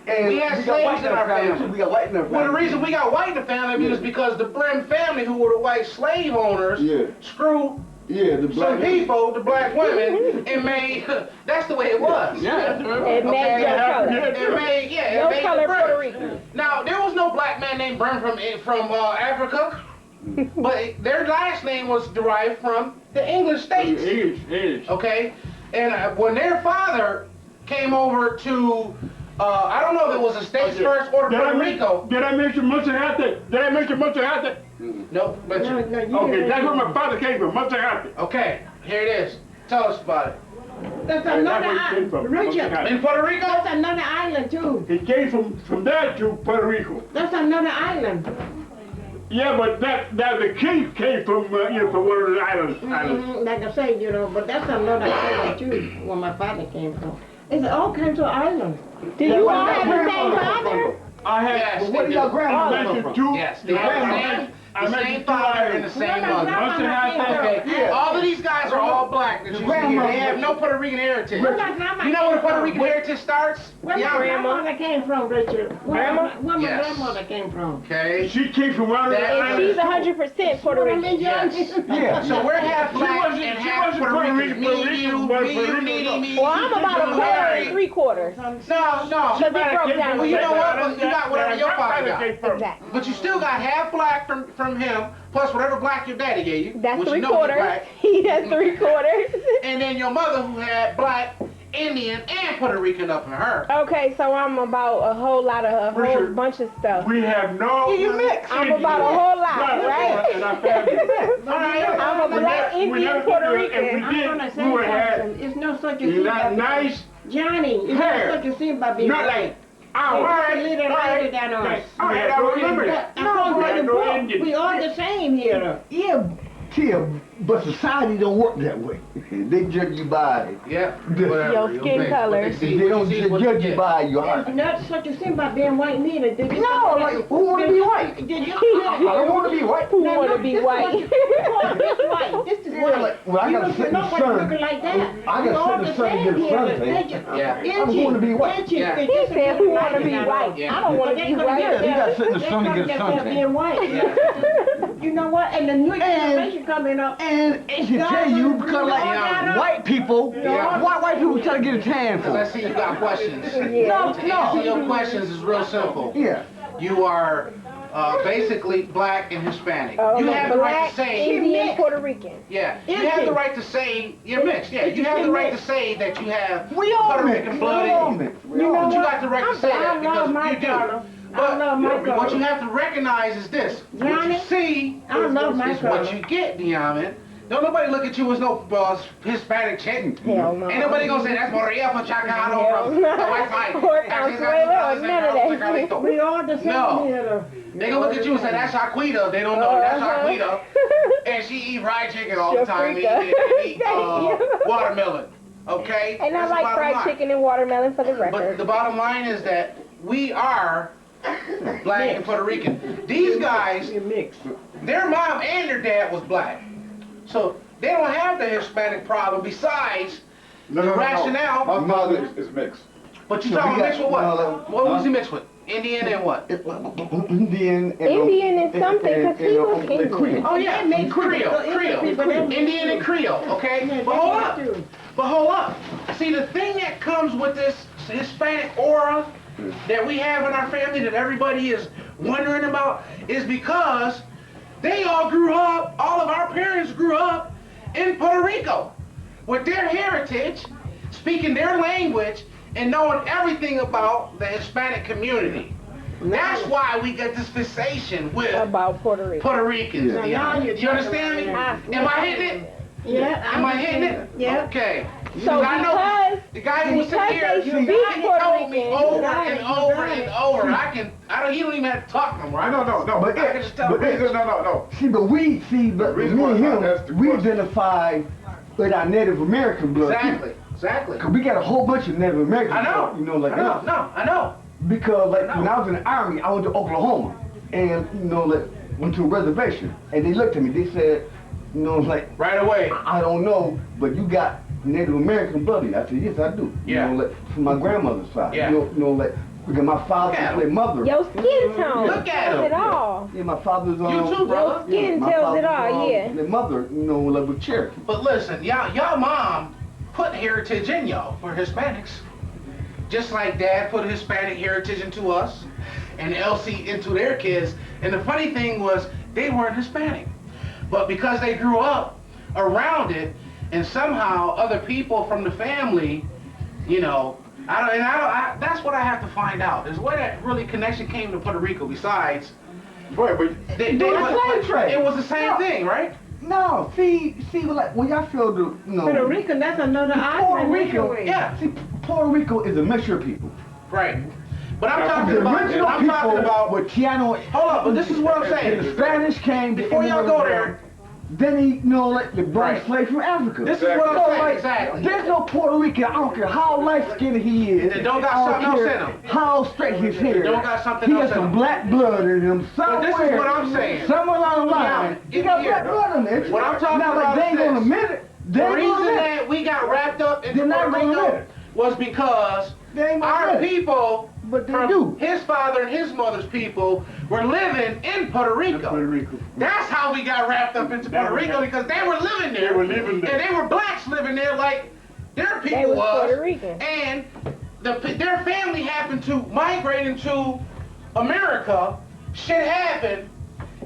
And we had got slaves white in our family. too. We got white in our family. Well, the reason we got white in the family is because the Brim family, who were the white slave owners, Yeah. screwed Yeah, the some people, the black women, and made, that's the way it was. Yeah. It made your color. It made, yeah, Your it made color the Brim. Puerto Rican. Now, there was no black man named Brim from Africa, but their last name was derived from the English states, English. okay? And when their father came over to, I don't know if it was the States first or Puerto Rico. Did I mention Monserrate? Did I mention Monserrate? Nope, but No, you, no, you Okay, didn't. that's where my father came from, Monserrate. okay, here it is. Tell us about it. That's That's another where he came from, island. Richard, Monserrate. In Puerto Rico? that's another island too. He came from there to Puerto Rico. That's another island. Yeah, but that the king came from from one of the islands. Like I say, you know, but that's another island too, where my father came from. It's all kinds of islands. Do you all have the same father? I had. Yes, Where they did your do. grandmother I come mentioned from? two. Yes, they have the same father and the same Well, mother. my Monserrate. Okay, Yeah. all of these guys are all black that you see here. They have no Puerto Rican heritage. Where my grandma You know where the came Puerto from? Rican heritage starts? Where my Yeah. grandmother came from, Richard? Grandma? Where my Yes. grandmother came from? Okay. She came from one of the That- And she's islands. 100% Puerto Rican. Yes. Yeah. So we're half She black wasn't- and she half wasn't Puerto Puerto Rican. Rican, Me, Puerto you, Rican, but me, Puerto you, Rican me, was me. Well, I'm about a quarter Larry. and 3/4. No. Because it broke down. Well, you know what? But you got whatever your father got. Exactly. But you still got half black from him, plus whatever black your daddy gave you. That's which you know 3/4. he's black. He has 3/4. And then your mother who had black, Indian, and Puerto Rican up in her. Okay, so I'm about a whole Richard, bunch of stuff. We have no. You mix. I'm about a whole lot, Right, right? in our family. All right. I'm a black Indian Puerto If we Rican. I'm gonna did, say we would have something. It's no such a had thing. that as- nice Johnny, it's hair. no such a thing about being Not white. like ours. It's a little lighter than us. All right, I remember that. No, we had no Indian. we all the same here. Yeah, Tia, but society don't work that way. They judge you by, Yeah. Your Whatever. skin Okay. color. What they don't see is what judge you get. by your There's heart. not such a thing about being white neither. Did you No, like, who wanna be white? Did you? I don't want to be white. Who want to be white? This is white. This is Yeah, white. like, well, I You gotta don't sit in the nobody sun. looking like that. I We gotta all sit in the sun and get a same suntan. here. Yeah. I wanna be white. Inches, Yeah. they He just said, look who want to like be that. white? Yeah. I don't want But to they be couldn't white. get Yeah, you gotta sit in the they sun and couldn't get a themselves suntan. being white. You know what? And the new generation coming up. And it should tell you because like white people, Yeah. white people try to get a tan Because for. I see you got questions. Yeah. To answer your questions is real simple. Yeah. You are basically black and Hispanic. Oh, You have the right black, to say, Indian, Puerto Rican. yeah, you have the right to say, you're mixed, yeah, you have the right to say that you have We all Puerto mix. Rican We blood all in you. mix. You know But you what? got the right to I'm say that I love because my you do. color. I love my But what you color. have to recognize is this. What you Johnny, see I love my is what color. you get, Diamond. Don't nobody look at you as no Hispanic chick. Hell no. Ain't nobody gonna say that's Maria from Chacano Hell from no. the West Side. Or Consuelo, none of that. We all the same No. here. They gonna look at you and say that's Shaquita. They don't know that's Shaquita. And she eat fried chicken all the time. And eat Thank you. watermelon. Okay? And I That's the like bottom fried line. chicken and watermelon for the But record. the bottom line is that we are black and Puerto Rican. These guys, You mix. their mom and their dad was black. So they don't have the Hispanic problem besides No, the no, no, rationale. no. My father is mixed. But you So talking we got- mixed with what? no, What was he mixed with? Indian and what? Indian. Indian is something, 'cause he was Indian. Creole. Oh yeah, Creole. Indian and Creole, okay? But hold up. But hold up. See, the thing that comes with this Hispanic aura that we have in our family that everybody is wondering about is because they all grew up, all of our parents grew up in Puerto Rico with their heritage, speaking their language, and knowing everything about the Hispanic community. That's why we get this fixation with About Puerto Rico. Puerto Ricans. Yeah. Now you're You understand me? talking Am I hitting it? Yeah. Am I hitting it? Yeah. Okay. So I know because the guy who was sitting because here, they he speak Puerto told me Rican, over got and it, over you and got over. He don't even have to talk no more. I No, no, no. But I can just tell. No. See, but we see, but reason me and why I him, asked the we question. identify with our Native American blood. Exactly. Cause we got a whole bunch of Native Americans. I know. You know, like I know. Because like No. when I was in the army, I went to Oklahoma, and you know, like went to a reservation, and they looked at me. They said, you know, like Right away. I don't know, but you got Native American blood. I said, yes, I do. Yeah. You know, like from my grandmother's side. Yeah. You know, like because my father, Look at my 'em. mother. Your skin tone Look at tells him. it all. Yeah, my father's You too, brother. Your skin my tells it father's, all, yeah. Their mother, you know, like with Cherokee. But listen, y'all mom put heritage in y'all. We're Hispanics. Just like dad put Hispanic heritage into us and Elsie into their kids. And the funny thing was they weren't Hispanic. But because they grew up around it and somehow other people from the family, you know, that's what I have to find out. Is where that really connection came to Puerto Rico besides Wait, but they Doing the slave trade. it was the same No. thing, right? No, see, like when y'all feel the, you know, Puerto Rican, that's another Puerto island. Rico, anyway. Yeah. See, Puerto Rico is a mixture of people. Right. But I'm Now, talking The about original I'm talking people about with Tiano. hold up, but this is what I'm The saying. Spanish came. the Before y'all go there, then he, you know, like the brought Right. slaves from Africa. this is what I'm So, saying, like, exactly. there's no Puerto Rican, I don't care how light-skinned he is. That don't got I don't something else care in him. How straight his hair. don't got something he else got in some him. black blood in him But somewhere. this is what I'm saying. Somewhere along the line. Now, He got here. black blood in there. What I'm talking now, about like, they ain't is gonna this. admit it. They The ain't reason gonna admit it. that we got wrapped up into They're not Puerto gonna admit Rico it. was because They ain't gonna our admit it. people, But they from do. his father and his mother's people, were living in Puerto Rico. Puerto Rico. That's how we got wrapped up into Puerto Rico, because they were living there. They were living there. And they were blacks living there like their They people was was. Puerto Rican. And their family happened to migrate into America. Shit happened.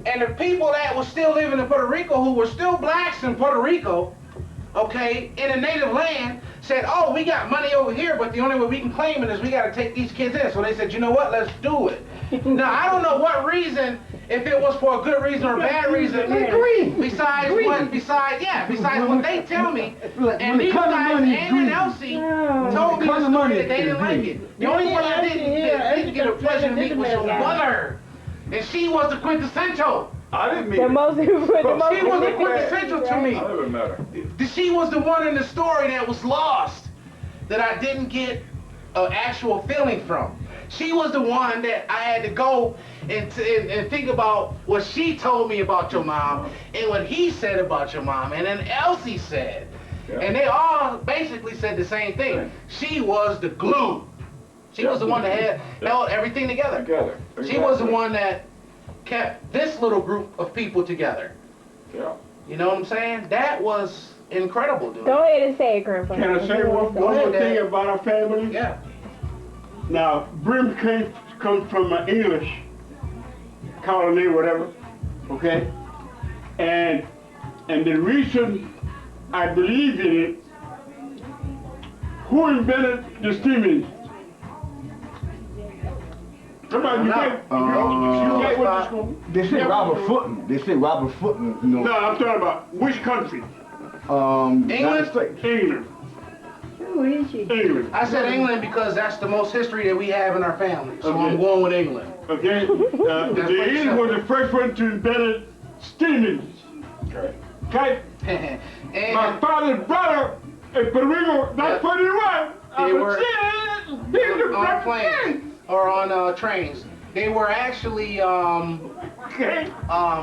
And the people that were still living in Puerto Rico, who were still blacks in Puerto Rico, okay, in a native land, said, oh, we got money over here, but the only way we can claim it is we got to take these kids in. So they said, you know what, let's do it. Now, I don't know what reason, if it was for a good reason or a bad reason, besides what they tell me. And these guys, Ann and Elsie, told me the story that they didn't like it. The only one I didn't get a pleasure to meet was your mother. And she was the quintessential. I didn't mean The it. most, She was the significant- quintessential to I me. don't even matter. She was the one in the story that was lost, that I didn't get an actual feeling from. She was the one that I had to go and think about what she told me about your mom and what he said about your mom, and then Elsie said. Yeah. And they all basically said the same thing. She was the glue. She was the one that held everything together. She was the one that kept this little group of people together. Yeah. You know what I'm saying? That was incredible, dude. Go ahead and say it, Grandpa. Can I say one more thing about our family? Yeah. Now, Brim comes from an English colony, whatever, okay? And the reason I believe in it, who invented the steam engine? Somebody, you can't, you can't went to school. They say Robert Fulton. They say Robert Fulton. You know. No, I'm talking about which country? England? United States. England. Who is she? England. I said England because that's the most history that we have in our family. So I'm Okay. going with England. Okay? The English was the first one to invent steam engines. Okay? And My father's brother in Puerto Rico, that's 41. They were He's on planes or on trains. They were actually Okay?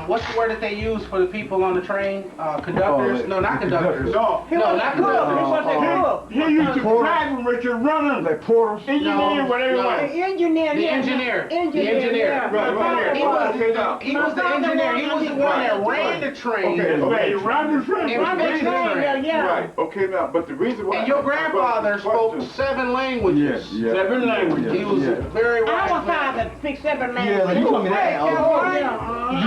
what's the word that they use for the people on the train? Conductors? No, not conductors. No. No, not conductors. He used to drive them, Richard, run them. Like porters. Engineer, whatever it No. was. Engineer. The yeah. engineer. The Engineer. engineer. Yeah. Right, right. He was, Okay, now. he was the engineer. He was the one that ran the train. Okay, he ran the train. And Run the fixed the train, train. yeah. Right. Okay, now, but the reason why. And your grandfather spoke 7 languages. Seven languages. He was very wise. Our man. father speaks 7 Yeah, like languages. you told me that. Yeah, You I told me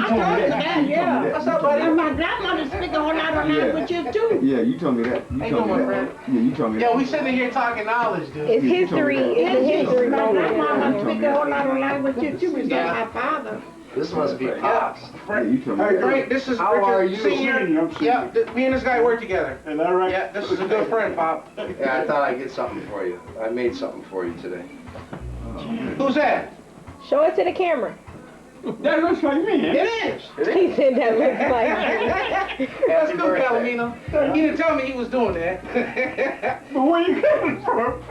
told you that. that, yeah. What's up, buddy? And my grandmother speaks a whole lot of languages too. Yeah, you told me that. You How you told doing, me my that. friend? Yeah, you told me Yeah, that. we sitting here talking knowledge, dude. It's history. It's a history My moment. grandmama speaks a whole lot of languages too. It's Yeah. like my father. This must be Pops. Yeah, you told me Hey, that. Frank, this is How Richard are you? Senior. I'm senior. Yeah, me and this guy work together. Is that right? Yeah, this is a good friend, Pop. Yeah, I thought I'd get something for you. I made something for you today. Who's that? Show it to the camera. That looks like me, It eh? is. He said that looks like Yeah, that's good, Palomino. He didn't tell me he was doing that. But where you coming from?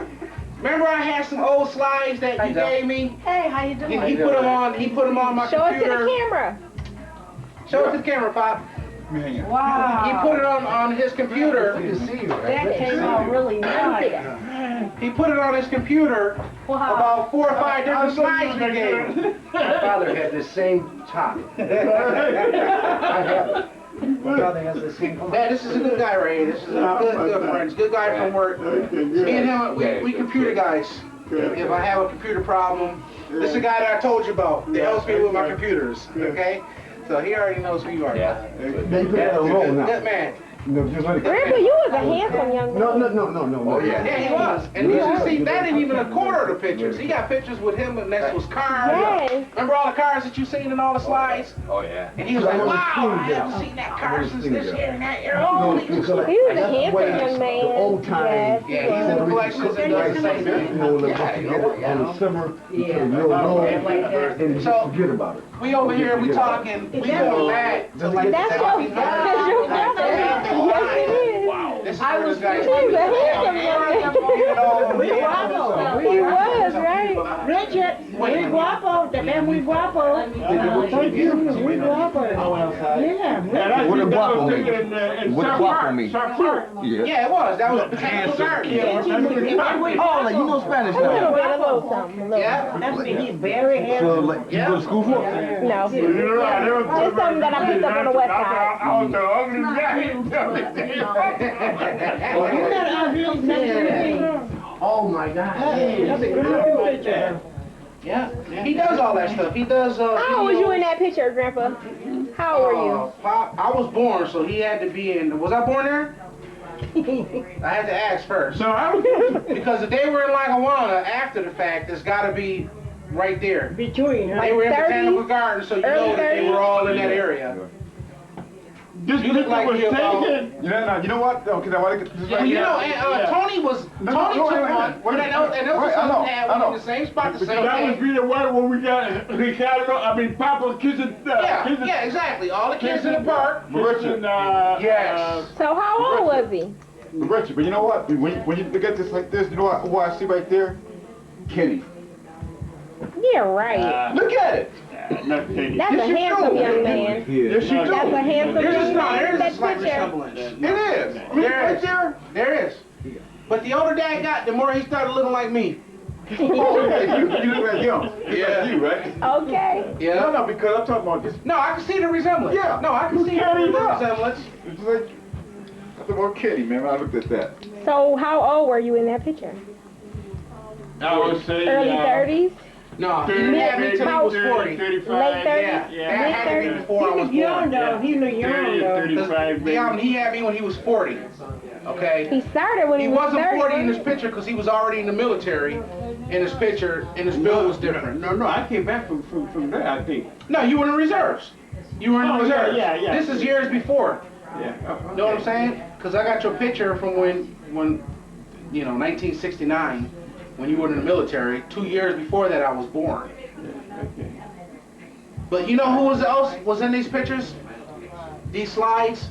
Remember, I had some old slides that you gave me. Hey, how you doing? He put them on. He put them on my Show it to computer. the camera. Show it to the camera, Pop. Wow. He put it on his computer. That came out really nice. He put it on his computer. About 4 or 5 different slides we gave him. My father had the same top. I have it. My father has the same top. Yeah, this is a good guy right here. This is a good friend. Good guy from work. Me and him, we computer guys. If I have a computer problem, this is the guy that I told you about. That helps me with my computers. Okay? So he already knows who you are. Yeah. They put that on roll now. Good man. No, just let it. Grandpa, you was a handsome young man. No. Oh, yeah. Yeah, he was. And you see, that ain't even a quarter of the pictures. He got pictures with him next to his car. Yes. Remember all the cars that you seen in all the slides? Oh, yeah. And he was like, wow, I haven't seen that car since this year and that year. No, Oh, He was a handsome young man. The old time. Yeah, he's in the collections and does the same You thing. know, like on the summer, you put a real low, and you So- forget about it. We over here, we talking, we going back to like the That's your, 1700s. that's your brother. Yes, it is. This is where this guy's He's a handsome young man. We guapo. He was, right? Richard, we guapo. The man we guapo. Thank you. We guapo. Yeah. What did guapo mean? In What did South guapo Park, mean? South Park. Yeah, it was. That was Botanical Garden. Oh, like you know Spanish A little now. bit, a little something. A little. Yeah. That means he's very So, handsome. like, you go to school for it? No. You're right, there was- It's something that I picked up on the west side. I was the ugly You got ugly man. Oh, my God. That's a good picture. Yeah. He does all that stuff. He does. How old was you in that picture, Grandpa? How old were you? Pop, I was born, so he had to be in. Was I born there? I had to ask first. So I was Because if they were in Lackawanna after the fact, it's got to be right there. Between, huh? They were in 30s, Botanical Garden, so you know early that they 30s. were all in that area. this You look picture like was you're about- taken. You know what? Okay, now what? Yeah, you know, and Tony was Tony no, took wait, one, wait, and that was wait, I know, something that I was in know. the same spot the Because same that was day. really what when we got Ricardo, I mean Papa kissing Yeah, exactly. All the kids in the park. Richard, Yes. So how old was he? Richard, but you know what? When you look at this like this, you know what? Who I see right there? Kenny. Yeah, right. Look at it. That's a handsome young man. Yes, you do. That's a handsome There's young a man. there's a That slight picture. resemblance. It is. There is. There is. But the older dad got, the more he started looking like me. Oh, okay. You look like him. Yeah. Like you, right? Okay. Yeah. No, because I'm talking about this. No, I can see the resemblance. Yeah. No, I can see the resemblance. It's like the more Kenny, man. When I looked at that. So how old were you in that picture? I would say Early 30s? No, he had me till he was 40. 35, Late 30s? Yeah, that had to be before I He was was young born. though. He was young 30, though. 35, He had me when he was 40. Okay. He started when He he was wasn't 30. 40 in his picture because he was already in the military. In his picture, and his bill was different. No, I came back from there, I think. No, you were in the reserves. You were in the Oh, reserves. yeah. This is years before. Yeah. You know what I'm saying? Because I got your picture from when 1969, when you were in the military. 2 years before that, I was born. But you know who else was in these pictures? These slides?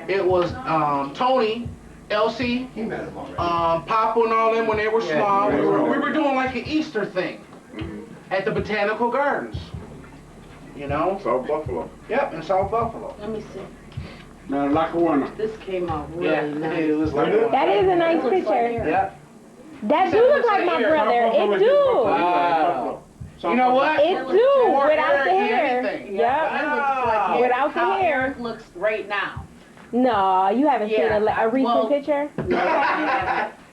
It was Tony, Elsie, Papa and all them when they were small. We were doing like an Easter thing at the Botanical Gardens. You know? South Buffalo. Yep, in South Buffalo. Let me see. Now, Lackawanna. This came out really Yeah, nice. it was like That is a nice picture. yeah. That do look like my brother. It do. Wow. You know what? It do. More Without hair the and hair. everything. Yep. That looks like Without the how hair. Eric looks right now. No, you haven't seen Yeah, a recent well- picture?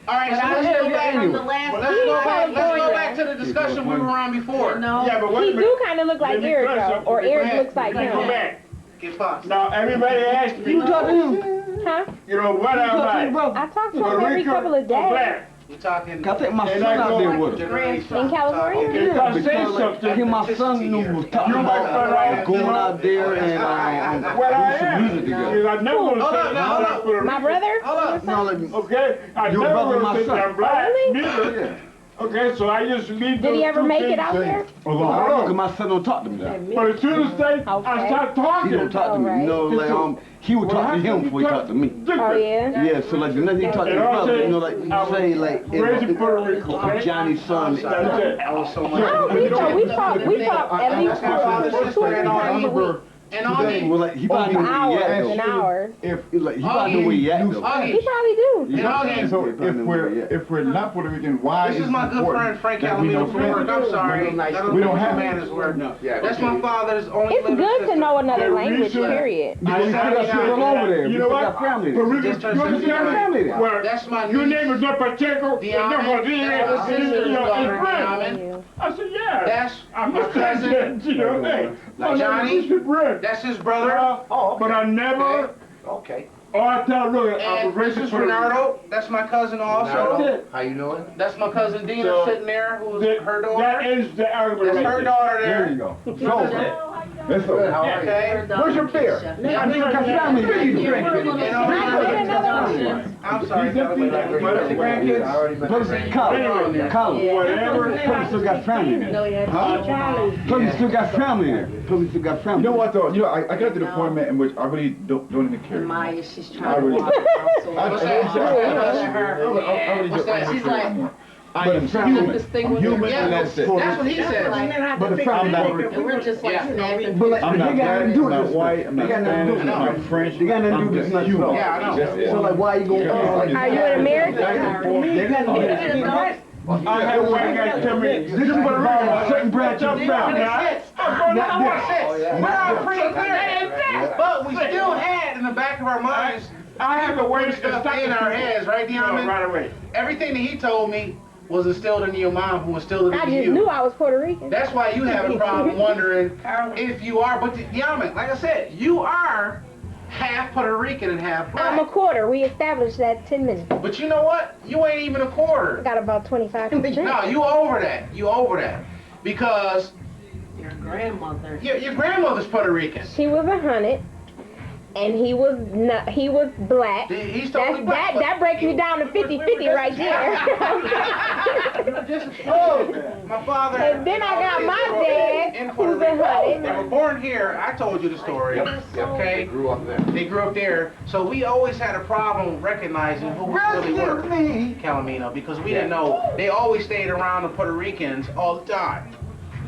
All right, so But let's I go hear back. from the last Well, let's go back. Let's go California. back to the discussion we were on before. No. Yeah, but wait He a minute. do kind of look like Let me Eric tell you though, something. or Eric ahead. looks like Go him. back. Get pops. Now, everybody asked me, You talking to him? Huh? you know, what am Talking to I? his brother? I talk to Puerto him every Rican couple of or days. black? You're talking. I think my And son I out go there like with him. generation. In California? Okay, Yeah, so say because something. him, my son knew was talking You about might find out. going out there and What I do some am music together. is I never Hold would up, have now, said hold I'm up. Puerto My Rican. brother? Hold up. No, like, Okay, I Your never brother, would my have said son. I'm black. Really? Neither. yeah. Okay, so I used to leave Did those he ever two make it things out there? I don't know, because my son don't talk to me now. But as soon as I Okay. start He talking, don't talk to me. You know, like, he would talk to him before he talked to me. Oh yeah? Yeah, so like the next he talk to his brother, you know, like you say like Raised in Puerto Rico. I'm Johnny's son. That's it. I was so I much. don't think so. We talk at least My father's two or sister three and all times a week. And on Today, well, like he probably For know where he at hours though. and hours. If like he probably know where he at though. He Augie. probably do. And Augie. So if we're not Puerto Rican, why This is is it my good important friend Frank that we Alamino know from work. I'm sorry. We don't have man is word. That's my father's only It's living good sister. to know another The language, reason- period. Because we still got people all over there. You We know still what? got family Puerto there. Rico, Just turned you understand 69. that? Well, That's my your niece. name is not Pacheco. Diamond. That's my sister's daughter, Diamond. I said, yeah. That's I my must cousin. have said, you know, hey, Like Johnny. bread. That's his brother. But I never, Okay. I tell look, I And was raised in this is Puerto Rico. Renardo. That's my cousin also. How you doing? That's my cousin Dina So, sitting there, who's That- her That daughter. is the argument That's right her there. daughter There you there. go. So, let's go. Good, how are you? Okay. Where's your beer? Yeah, You got family here. You can drink it. And all I'm sorry. He's empty. Where's the grandkids? I already been Plus, to Colin, Colin. Whatever. Plus, still got family there. No, he had Charlie. Plus, you still got family there. Plus, you still got You family. know what though? You know, I got to the point, man, in which I really don't even care. Maya, she's I trying to really- walk out. What's So that? I really What's don't that? she's like, I am like human. this thing I'm with human, Yeah, and that's it. that's what he said. But the fact that we're just like Yeah. snapping. But like, I'm they not got nothing black, to do I'm with not this. white, I'm They not got nothing to do Spanish, with I'm this. not French. They got nothing to do I'm with just this. human. Yeah, I know. That's it. So like, why you gonna? Are you an American? I had one guy tell me, this is what a certain branch of But family. I'm pretty clear. But we still had in the back of our minds I have a way to stuff stop in our heads, right, Diamond? right away. Everything that he told me was instilled into your mom, who instilled it I into just you. knew I was Puerto Rican. That's why you have a problem wondering if you are. But Diamond, like I said, you are half Puerto Rican and half I'm a black. quarter. We established that 10 minutes. But you know what? You ain't even a quarter. Got about 25%. No, you over that. You over that. Because Your grandmother. your grandmother's Puerto Rican. She was 100, and he was not. He was black. He's totally black. That breaks me down to 50-50 right there. My father. And then I got my dad, in Puerto who's Rico. 100. They were born here. I told you the story. Okay. grew up there. They grew up there, so we always had a problem recognizing who we really were, Calamino, because we didn't know. They always stayed around the Puerto Ricans all the time.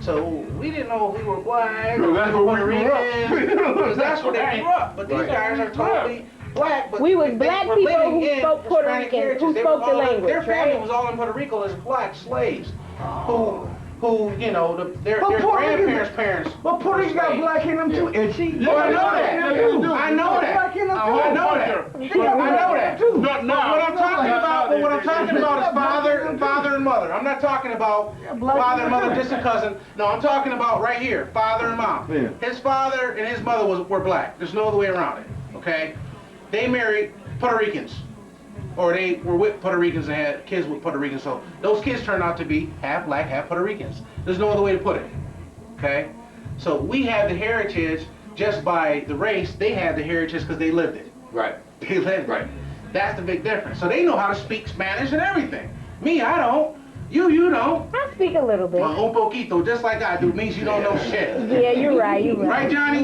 So we didn't know if we were black or That's where we Puerto grew up. Ricans, because that's where they grew up. But these guys are totally black. But We was they black were people living who in spoke Puerto Hispanic Rican, heritage. who They spoke were the all in- language, Their family right? was all in Puerto Rico as black slaves, who you know, their But Puerto Rican- grandparents' parents. But Puerto Rico got black in them too, and she. Oh, I know that. I know that. Black in them too. I know that. I know that. But what I'm talking about, is father and mother. I'm not talking about father and mother, distant cousin. No, I'm talking about right here, father and mom. Yeah. His father and his mother were black. There's no other way around it. Okay? They married Puerto Ricans. or they were with Puerto Ricans and had kids with Puerto Ricans. So those kids turned out to be half black, half Puerto Ricans. There's no other way to put it. Okay? So we have the heritage just by the race. They have the heritage because they lived it. Right. They lived it. Right. That's the big difference. So they know how to speak Spanish and everything. Me, I don't. You don't. I speak a little bit. Un poquito, just like I do, means you don't know shit. Yeah, you're right. You're right. Right, Johnny?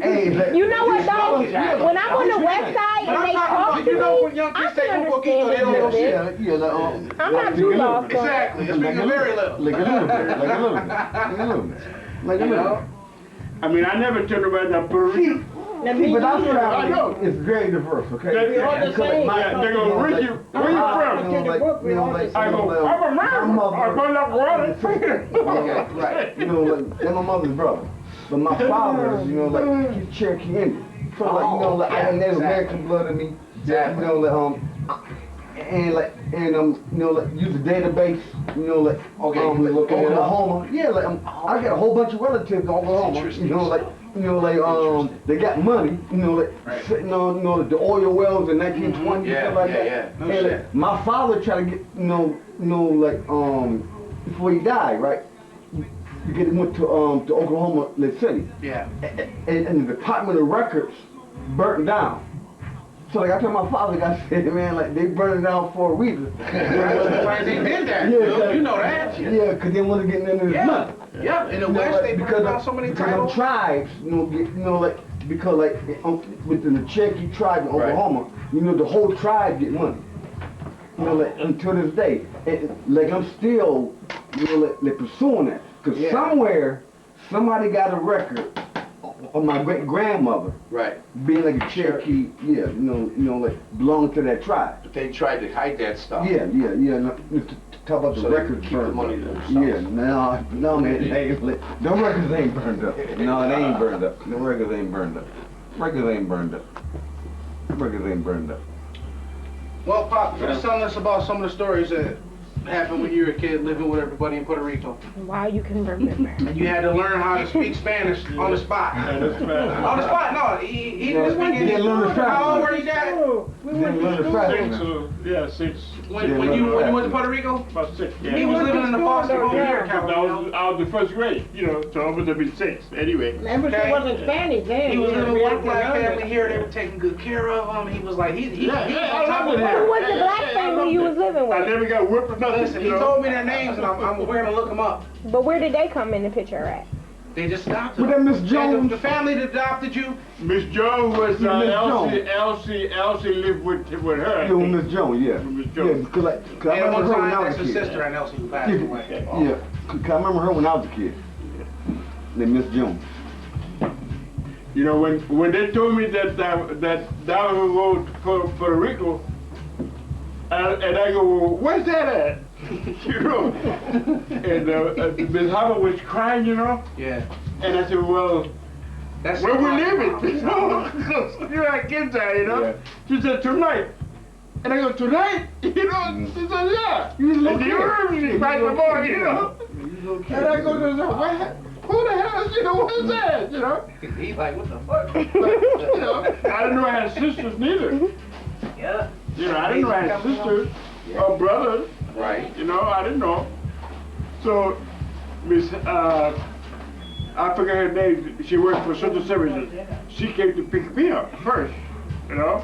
Hey, You know what though? When I'm on the west side But and I'm they talking talk about, to you know, when me, young I kids say can un poquito, they understand a don't know little bit. shit. yeah, like, I'm not too lost. though. Exactly. They're speaking very little. Like a little bit, like a little bit, like a little bit, like a little bit. I mean, I never told nobody that Puerto Rican. Now, See, but our I know. family is very diverse, okay? They all the Because same. my- Yeah, they go, where you from? I go, I'm American. I go like water. Right. You know, like, they're my mother's brother. But my father's, you know, like, he's Cherokee Indian. So, like, you know, like, I got Native American blood in me. You know, like, you know, like, use a database, you know, like, Oklahoma. Yeah, like, I got a whole bunch of relatives in Oklahoma, you know, like, they got money, you know, like, sitting on, you know, the oil wells in 1920 and stuff like that. No And, shit. like, my father tried to get, you know, like, before he died, right? You get went to Oklahoma City, Yeah. and the Department of Records burnt down. So like I told my father, I said, man, like they burned it down for a reason. That's why they did that. Yeah, You know that. Yeah, because they want to get into this Yeah. money. Yeah. In the You know, West, like, they burned down so many because titles. tribes, you know, get, you know, like because like within the Cherokee tribe in Oklahoma, you know, the whole tribe get money. You know, like until this day, and, like I'm still, you know, like pursuing that, because somewhere somebody got a record of my great grandmother Right. being like a Cherokee, you know, like belonging to that tribe. But they tried to hide that stuff. Yeah. No, to talk about So the they records could keep the burned money up. to themselves. Yeah, no, man, they ain't, them records ain't burned up. No, they ain't burned up. Them records ain't burned up. Records ain't burned up. Records ain't burned up. Well, Pop, just telling us about some of the stories that happened when you were a kid living with everybody in Puerto Rico. Wow, you can remember. And you had to learn how to speak Spanish on the spot. On the spot? No, he didn't speak He didn't learn it. the How old Spanish. were you, Dad? We went Didn't learn to the school. Spanish. 6. When you went to Puerto Rico? About 6. He Yeah. was living in the foster home here, I was the first grade, you know, so I was to be 6 anyway. Remember, Okay. she wasn't Spanish then. He was you know, living we with a had to black learn family it. here. They were taking good care of him. He was like, he Yeah, was I on top love of it it. here. Who was the black I family loved you it. was living I with? never got whipped or nothing. Listen, he you know. told me their names, and we're gonna look them up. But where did they come in the picture at? They just stopped With him. that Miss Jones? The family that adopted you. Miss Jones was Miss Elsie lived with her. I Yeah, with think. Miss Jones, yeah. Miss Yeah, Jones. because I And remember one her when I time, was that's a his kid. sister, and Elsie who passed away. Yeah, 'cause I remember her when I was a kid. They Miss Jones. You know, when they told me that I would go to Puerto Rico, and I go, well, where's that at? You know, and Miss Howard was crying, you know, Yeah. and I said, well, That's where we living? You know, you're like kids are, you know. Yeah. She said, tonight. And I go, tonight? You know, she said, yeah. You was a little And you kid. heard me right before, you know. And I go to the, what? Who the hell, you know, what's that, you know? He's like, what the fuck? You know, I didn't know I had sisters neither. Yeah. You know, I didn't know I had sisters or brothers. Right. You know, I didn't know. So, Miss, I forget her name, she worked for social services. She came to pick me up first, you know.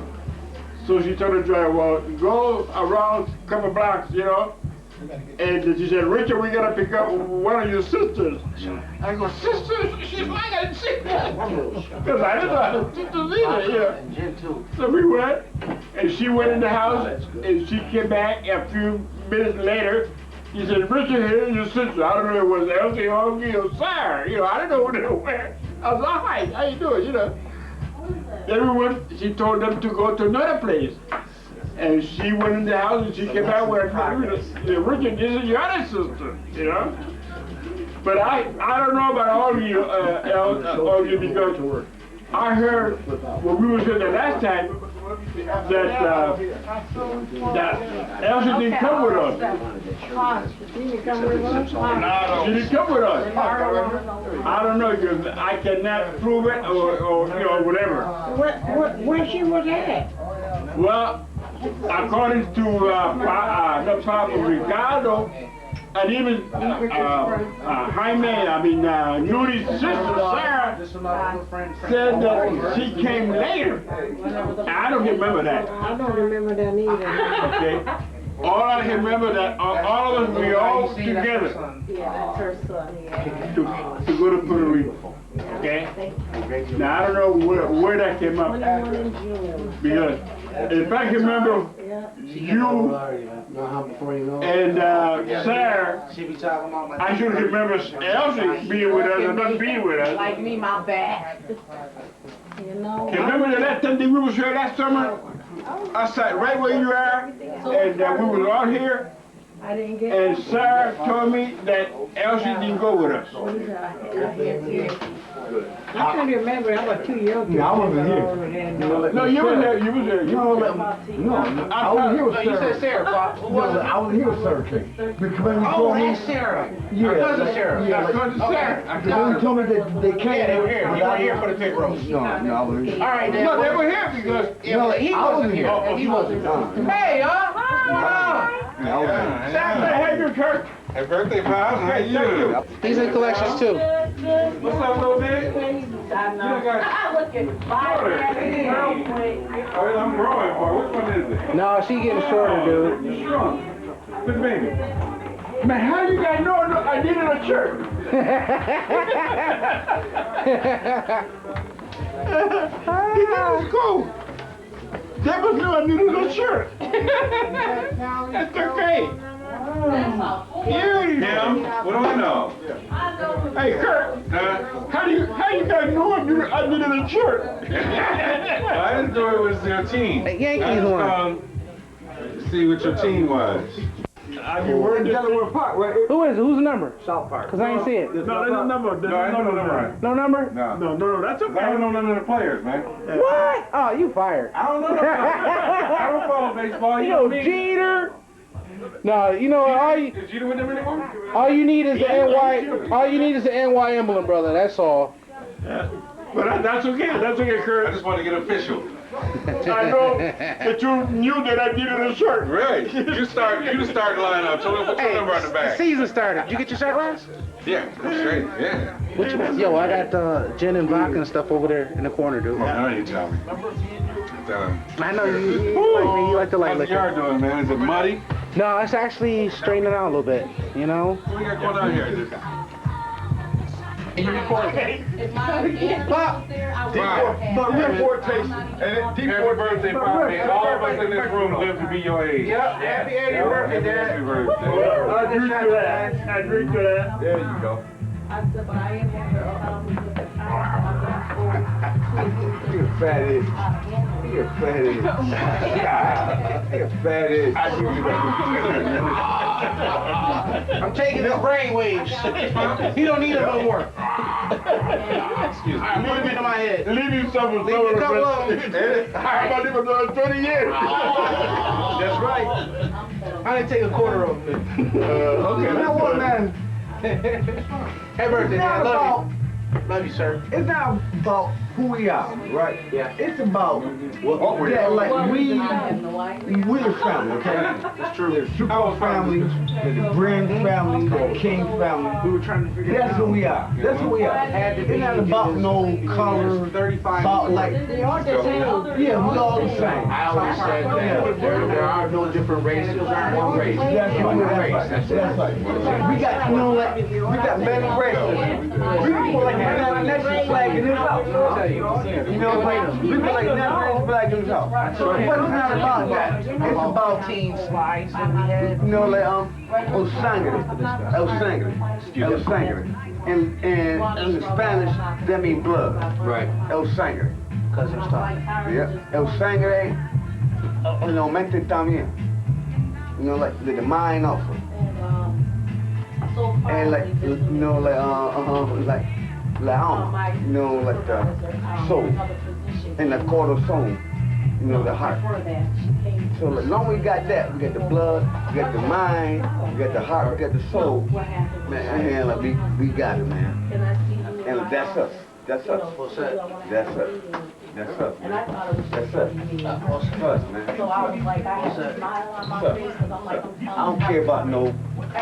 So she told the driver, well, go around a couple blocks, you know. And she said, Richard, we gotta pick up one of your sisters. I go, sisters? She's like a sister. Because I didn't know I had sisters either, you know. And Jen too. So we went, and she went in the house, and she came back a few minutes later. She said, Richard, here's your sister. I don't know if it was Elsie, Augie, or Sarah. You know, I didn't know what they were. I was like, hi, how you doing, you know. Then we went, she told them to go to another place. And she went in the house, and she came back with Richard, this is your other sister, you know. But I don't know about all of you, Augie, because I heard when we was here the last time that Elsie didn't come with us. She didn't come with us. She didn't come with us. I don't know, because I cannot prove it or you know, whatever. Where she was at? Well, according to the Papa Ricardo, and even Jaime, Nudi's sister, Sarah, said that she came later. I don't remember that. I don't remember that either. Okay. All I can remember that all of us, we all together Yeah, that's her son, yeah. to go to Puerto Rico. Okay? Now, I don't know where that came up. 21 in June. Because if I can remember you and Sarah, I should remember Elsie being with us and not being with us. Like me, my back. You know? Can you remember that time that we was here last summer? I sat right where you are, and we were out here, I didn't get and Sarah told me that Elsie didn't go with us. I can't remember. I was too young. Yeah, I wasn't here. No, you were there. You was there. You were there. I was here with No, you said Sarah. Sarah, Pop. Who No, was it? I was here with Sarah. Because when you Oh, told me, that's Sarah. yeah, Our cousin Sarah. yeah, Our cousin Sarah. because when you told me that they came, Yeah, they were here. You weren't here for the pig roast. No, I wasn't here. All right, then. No, they were here because Yeah, but he I wasn't wasn't here. here. He wasn't. Hey, y'all. Yeah, I was here. Saturday, hey, you Kurt. Happy birthday, Pop. How Thank you. He's in collections too. What's up, little bit? I look at five real quick. I'm growing, boy. Which one is it? No, she getting shorter, dude. You shrunk. Good baby. Man, how you guys know I needed a shirt? That was cool. That was knew I needed a shirt. That's okay. Kim, what do I know? Hey, Kurt. How you guys know I needed a shirt? I didn't know it was your team. Yankees won. See what your team was. We're in Delaware Park, right? Who is it? Who's the number? South Park. Cause I ain't see it. No, there's no number. There's No, I no know number. No number? No, that's okay. I don't know none of the players, man. What? Oh, you fired. I don't know. I don't follow baseball. You know, Jeter. No, you know Is Jeter with them anymore? all you need is the NY. All you need is the NY emblem, brother. That's all. But that's okay. That's okay, I Kurt. just want to get official. I know that you knew that I needed a shirt. Right. You start the line up. So what's your number on the The back? season started. You get your shirt last? Yeah, I'm straight. Yeah. What you want? Yo, I got gin and vodka and stuff over there in the corner, dude. Oh, now you tell me. Tell him. I know you like the light How's the yard liquor. doing, man? Is it muddy? No, it's actually straightening out a little bit. You know? What we got going on here? And you record it. If my aunt was there, I would have. But reportation. Happy birthday, Poppy. All of us in this room live to be your age. Yep. Happy 80th birthday, Dad. Happy birthday. I drink to that. I drink to that. There you go. I said, but I ain't had her. You're a fat ass. You're a fat ass. You're a fat ass. I'm taking his brain waves. He don't need it no more. Excuse me. I'm putting him into my head. Leave you some of Leave me a couple of them. How about leave another 20 years? That's right. I didn't take a quarter of them. Okay. You know what, man? Happy birthday, It's man. not Love about, you. Love you, sir. it's not about who we are, right? Yeah. It's about that, like, we're the family, okay? It's true. There's Super family, there's the Brand family, the King family. We were trying to figure That's who we are. That's who we are. It's not about no color, 35 about like, They are the same. yeah, we all the same. I always said that there are no different races, one race. That's right. One race. That's right. We got, you know, like, we got many races. We put like a national flag in this house. You know, like, we put like a national flag in this house. But it's not about that. It's about, Team slides that we had. you know, like, El Sangre. El Sangre. El Sangre. And in the Spanish, that means blood. Right. El Sangre. Because it's tough. Yeah. El Sangre, no mente también. You know, like the mind also. And like, you know, like, you know, like the soul. And the corazón, you know, the heart. So like, long we got that, we got the blood, we got the mind, we got the heart, we got the soul. Man, like, we got it, man. And that's us. That's us. What's that? That's us. That's us. And I thought it was That's just us. really mean. That's us, man. So I was like, I had a smile on my face, because I'm like, I'm I don't care about no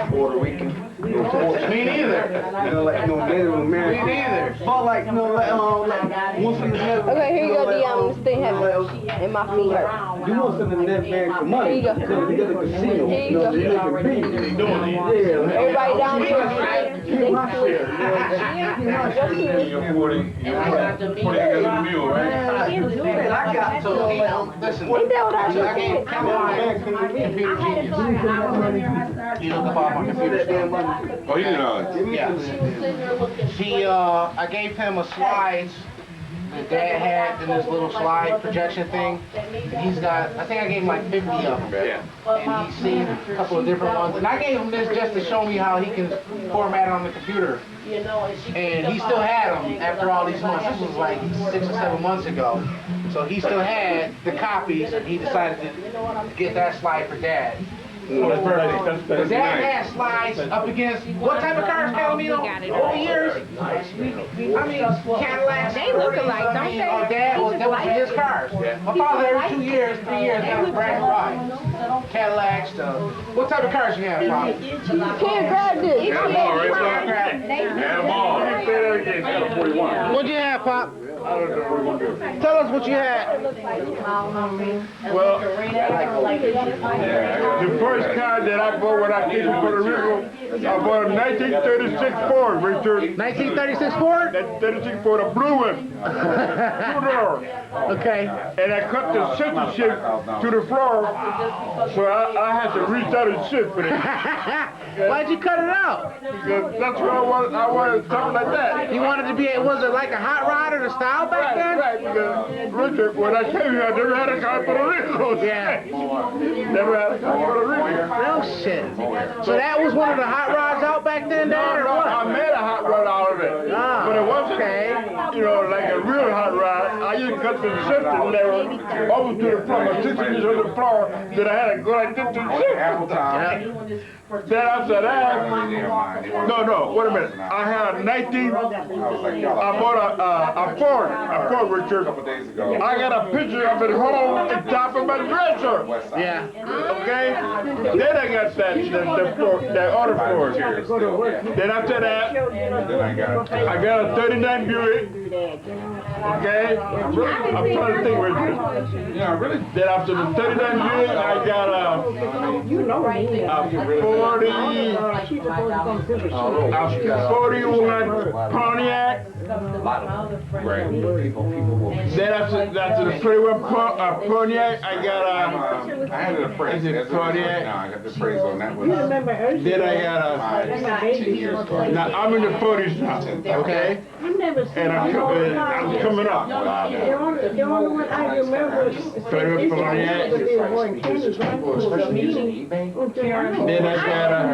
Puerto Rican. No Puerto Me neither. You know, like no Native American. Me neither. But like, you know, like, Muslims never. Okay, here you go, know, Dion. This thing heavy. And my feet hurt. You Muslims never married for money. Here you go. They go to casino. Here you go. They making beans. Yeah. Everybody down here. Get my share. And I got to meet her. I got Listen, Ain't that what I I just gave said? Caroline computer genius. You look up all my computer stuff. Oh, you know. Yeah. I gave him a slides that Dad had in this little slide projection thing. He's got, I think I gave him like 50 of them. Yeah. And he's seen a couple of different ones. And I gave him this just to show me how he can format it on the computer. And he still had them after all these months. This was like 6 or 7 months ago. So he still had the copies, and he decided to get that slide for Dad. That's perfect. Because Dad had slides up against, what type of cars, Calamino? Over the years? I mean, Cadillacs. They look alike, don't they? Oh, Dad, well, that was for his cars. My father, every 2 years, 3 years, got a brand new ride. Cadillacs, what type of cars you have, Pop? Can't grab this. Had them all, right, son? Had them all. Say that again. Had a 41. What'd you have, Pop? I don't know what we're going to do. Tell us what you had. Well, the first car that I bought when I came to Puerto Rico, I bought a 1936 Ford, Richard. 1936 Ford? 1936 Ford, a blue one. Blue door. Okay. And I cut the censorship to the floor, so I had to reach out and sit for it. Why'd you cut it out? Because that's what I wanted something like that. You wanted to be, was it like a hot rod or the style back then? Right, because Richard, when I came here, I never had a car in Puerto Rico. Yeah. Never had a car in Puerto Rico. No shit. So that was one of the hot rods out back then, Dad, or No, what? I made a hot rod out of it. Ah, But it wasn't, okay. you know, like a real hot rod. I used to cut the shifting lever over to the floor, my 6 inches on the floor, that I had to go like this to the shift. Then after that, no, wait a minute. I had a 19, I bought a Ford, Richard. I got a picture of it home on top of my dresser. Yeah. Okay? Then I got that other Ford. Then after that, I got a 39 Buick. Okay? I'm trying to think, Richard. Yeah, really? Then after the 39 Buick, I got a 41 Pontiac. Then after the 21 Pontiac, I got I had an appraisal. Is it Pontiac? No, I got the appraisal on that one. then I got 10 years ago. now I'm in the 40s now, okay? And I'm coming up. The only one I remember is Then I got a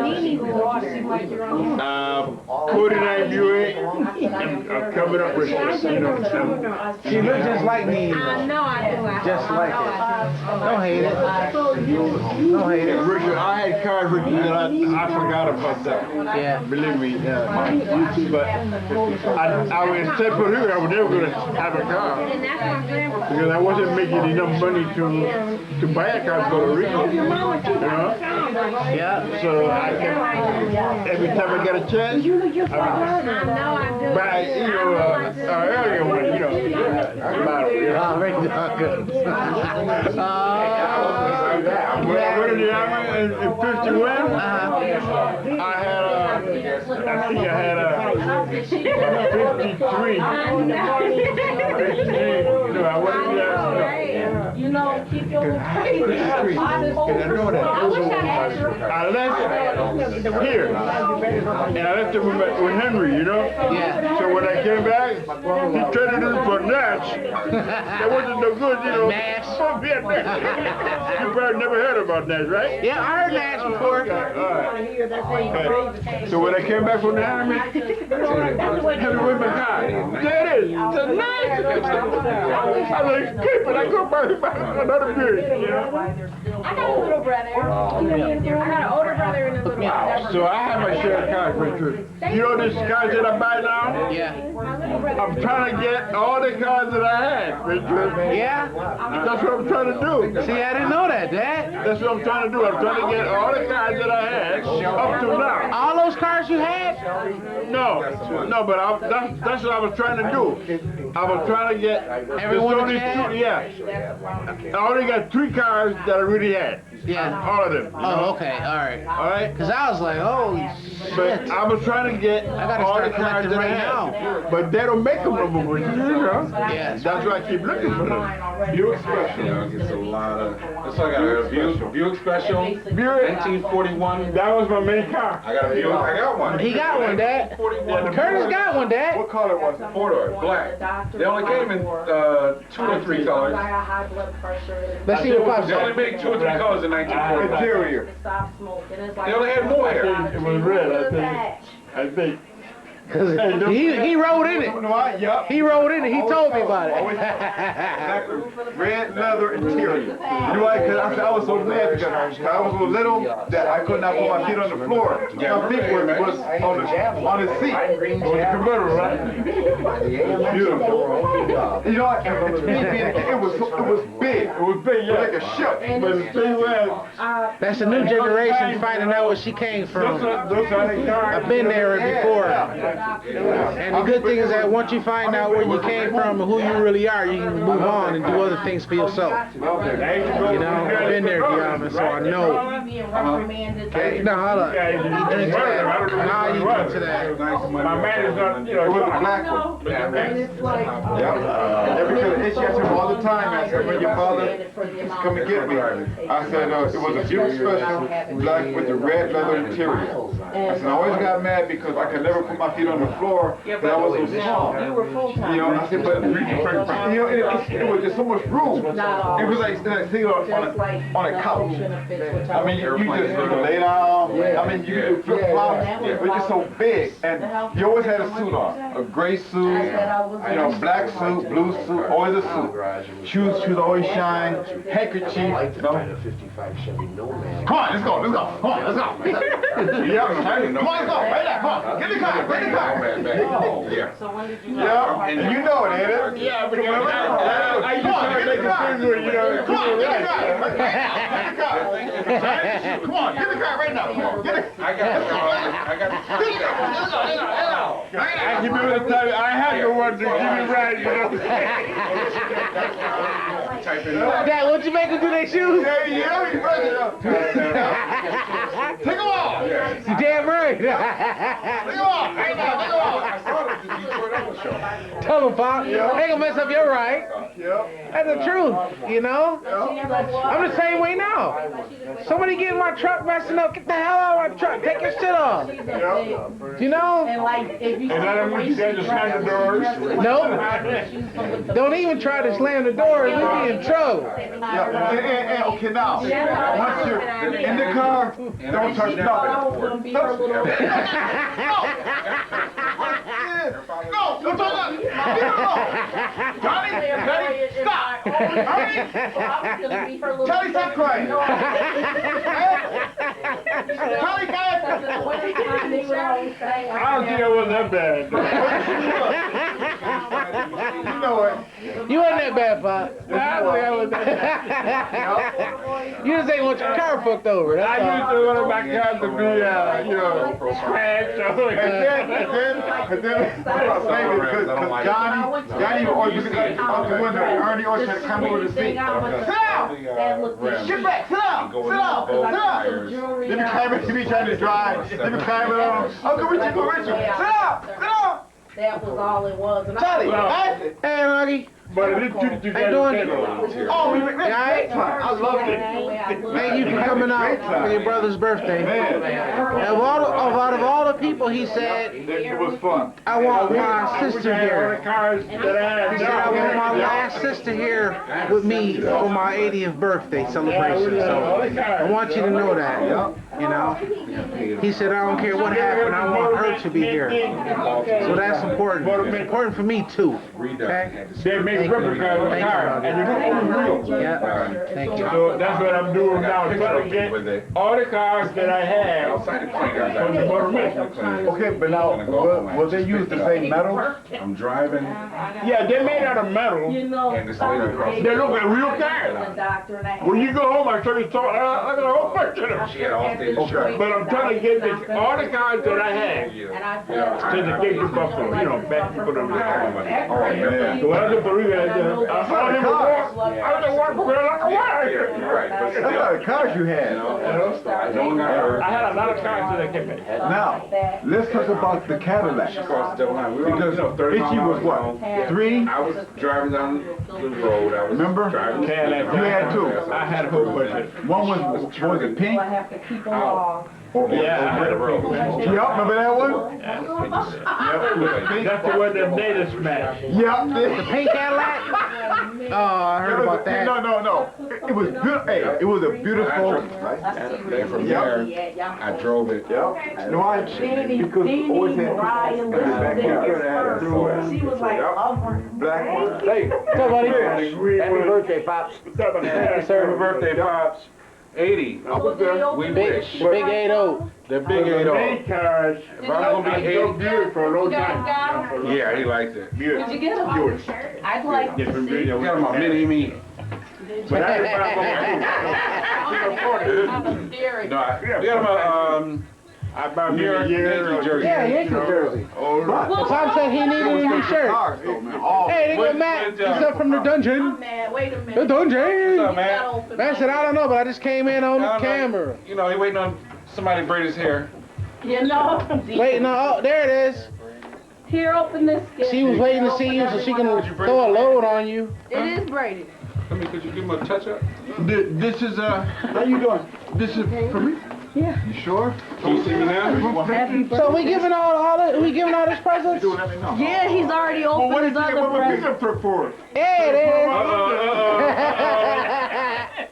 49 Buick, and I'm coming up with this, you know. She looks just like me. I know I do. Just like it. Don't hate it. Don't hate it. Richard, I had cars, Richard, that I forgot about that. Yeah. Believe me, but I would say Puerto Rico, I was never going to have a car. And that's my grandpa. Because I wasn't making enough money to buy a car in Puerto Rico, you know? Yeah. So I kept, every time I got a chance, I know I do. buy, you know, earlier one, you know, model, you know? Oh, very good. When I went in the army in 51, I had a 53. 53, you know, I went in the army. You know, keep your Because I know that. I left here, and I left it with Henry, you know? Yeah. So when I came back, he traded it for Nash. That wasn't no good, you know? Nash. Oh, yeah, Nash. You probably never heard about Nash, right? Yeah, I heard Nash before. Right. So when I came back from the army, Henry with my car. There it is. It's a Nash. I was like, keep it. I go buy another beer, you know? I got a little brother. I got an older brother and hook me up. So I have my share of cars, Richard. You know these cars that I buy now? Yeah. I'm trying to get all the cars that I had, Richard. Yeah? That's what I'm trying to do. See, I didn't know that, Dad. That's what I'm trying to do. I'm trying to get all the cars that I had up to now. All those cars you had? No, but that's what I was trying to do. I was trying to get Everyone there's only that you had? two, yeah. I only got 3 cars that I really had. Yeah. All of them. Oh, okay, all right. All right. Because I was like, holy But shit. I was trying to get gotta all start the cars collecting that I right had. But they don't make them no more. Yeah. That's why I keep looking for them. Buick Special. It's a lot of. That's why I got a Buick Special. Buick. 1941. That was my main car. I got a Buick. I got one. He got one, Dad. 41. Curtis got one, Dad. What color was it? 4-door, black. They only came in 2 or 3 colors. Let's see what Pop They only said. made 2 or 3 colors in 1941. Interior. They only had more hair. It was red, I think. Cause he rode in it. Yup. He rode in it. He told me about it. Red leather interior. You know why? Because I was so mad because I was so little that I could not put my feet on the floor. My feet was on the seat. It was a convertible, right? Beautiful. You know what? It was big. It was big, yeah. Like a ship. But the thing was, That's a new generation finding out where she came from. those are the cars. I've been there before. And the good thing is that once you find out where you came from and who you really are, you can move on and do other things for yourself. You know, I've been there, Dion, so I know. Now, hold up. You drink to that. How you drink to that? My man is not, you know, It was a black one. Yeah. Because she asked him all the time, I said, when your father come and get me. I said, it was a Buick Special, black with the red leather interior. I said, I always got mad because I could never put my feet on the floor because I was so small. You were full-time. You know, I said, but you know, it was just so much room. It was like sitting on a couch. I mean, you just lay down. I mean, you could flip flops. It was just so big, and you always had a suit on, a gray suit, you know, black suit, blue suit, always a suit. Shoes always shine, handkerchief. You know. Come on, let's go, let's go. Come on, let's go. Yeah, come on, let's go. Right there, come on. Get in the car, get in the car. Yeah. Yeah, and you know it, ain't it? Yeah, because I used to make decisions where, you know, Come on, get in the car. Get in the car. Come on, get in the car right now. Come on, get in. I got I remember the time I had the one to give me rides, you know. type in. Dad, what'd you make them do their shoes? Yeah, take them off. You damn right. Take them off. Right now, take them off. I saw it at the Detroit Auto Show. Tell them, Pop. They gonna mess up your ride. That's the truth, you know? I'm the same way now. Somebody get in my truck messing up, get the hell out of my truck, take your shit off. You know? And like, if you And I don't want you guys to slam the doors. Nope. Don't even try to slam the door, we'll be in trouble. And okay, now, once you're in the car, don't touch nothing. No, don't touch nothing. Get it off. Johnny, stop. Johnny, stop crying. Johnny, guys. I don't think it was that bad. You know it. You wasn't that bad, Pop. I don't think I was that bad. You just ain't want your car fucked over. I That's used all. to want my car to be, you know, scratched. And then, because Johnny always looking out the window, Ernie always had to come over to see. Sit down! Get back! Sit down! Sit down! Sit down! They be climbing, they be trying to drive. They be climbing on. Uncle Richard, go Richard. Sit down! Sit down! That was all it was. And Charlie, Well, Hey, Maggie. But it didn't you How you doing? Oh, we had great time. I loved it. Thank you for coming out for your brother's birthday. Man, Out of all the people, he said, it was fun. I want my sister here. Cars that I He said, I want my last sister here with me for my 80th birthday celebration. So I want you to know that. You know? He said, I don't care what happened, I want her to be here. So that's important. It's important for me too. Okay? They make replica car, and you don't own real. Yeah. Thank you. So that's what I'm doing now, trying to get all the cars that I have from the Puerto Rico. Okay, but now, will they use the same metal? I'm driving. Yeah, they're made out of metal. And this lady across They look like real cars. When you go home, I show you, I got a whole bunch of them. She had all stage Okay. But I'm trying to get all the cars that I have to the Cape of Buffalo, back to Puerto Rico. Oh, man. So when I was in Puerto Rico, I don't walk around like a Right, but That's a still, lot of cars you had. no one got hurt. I had a lot of cars that I kept it. Now, let's talk about the Cadillac. She crossed the double line. We were on, Because 30 Itchy was what? 3? I was driving down the road. I was Remember? driving. Cadillac. You had 2. I had a whole bunch of One was it pink? Yeah, I had a road. Yep, remember that one? That's the one that made us mad. Yep. The pink Cadillac? Oh, I heard about that. No. It was beautiful. Hey, it was a beautiful. Then from there, I drove it. Yep. No, I because always had back here. She was like, Black one. Hey, What's up, buddy? happy birthday, Pops. Happy birthday, Pops. 80. We wish. The big 8-0. The big 80. Big cars. If I'm gonna be I 80. drove beautiful for a long time. Yeah, he likes it. Beautiful. Did you get him on the shirt? I'd like Get to from see. video. Got him a mini-me. But I didn't buy I'm a theory. No, I got him I bought New York Yankee jersey. Yeah, Yankee jersey. But Tom said he needed a new shirt. cars though, man. All Hey, they got Matt. He's up from the dungeon. I'm mad. Wait a minute. The dungeon. What's up, man? Man said, I don't know, but I just came in on the camera. You know, he waiting on somebody to braid his hair. You know. Waiting on, oh, there it is. Here, open this. She was waiting to see you so she can throw a load on you. It is braided. Could you give him a touch-up? This is how you doing? This is for me. Yeah. You sure? Can you see me now? Happy birthday. So we giving we giving all these presents? Let me know. Yeah, he's already Well, what opened did his you get? other What was present. pickup truck for? Yeah, it is.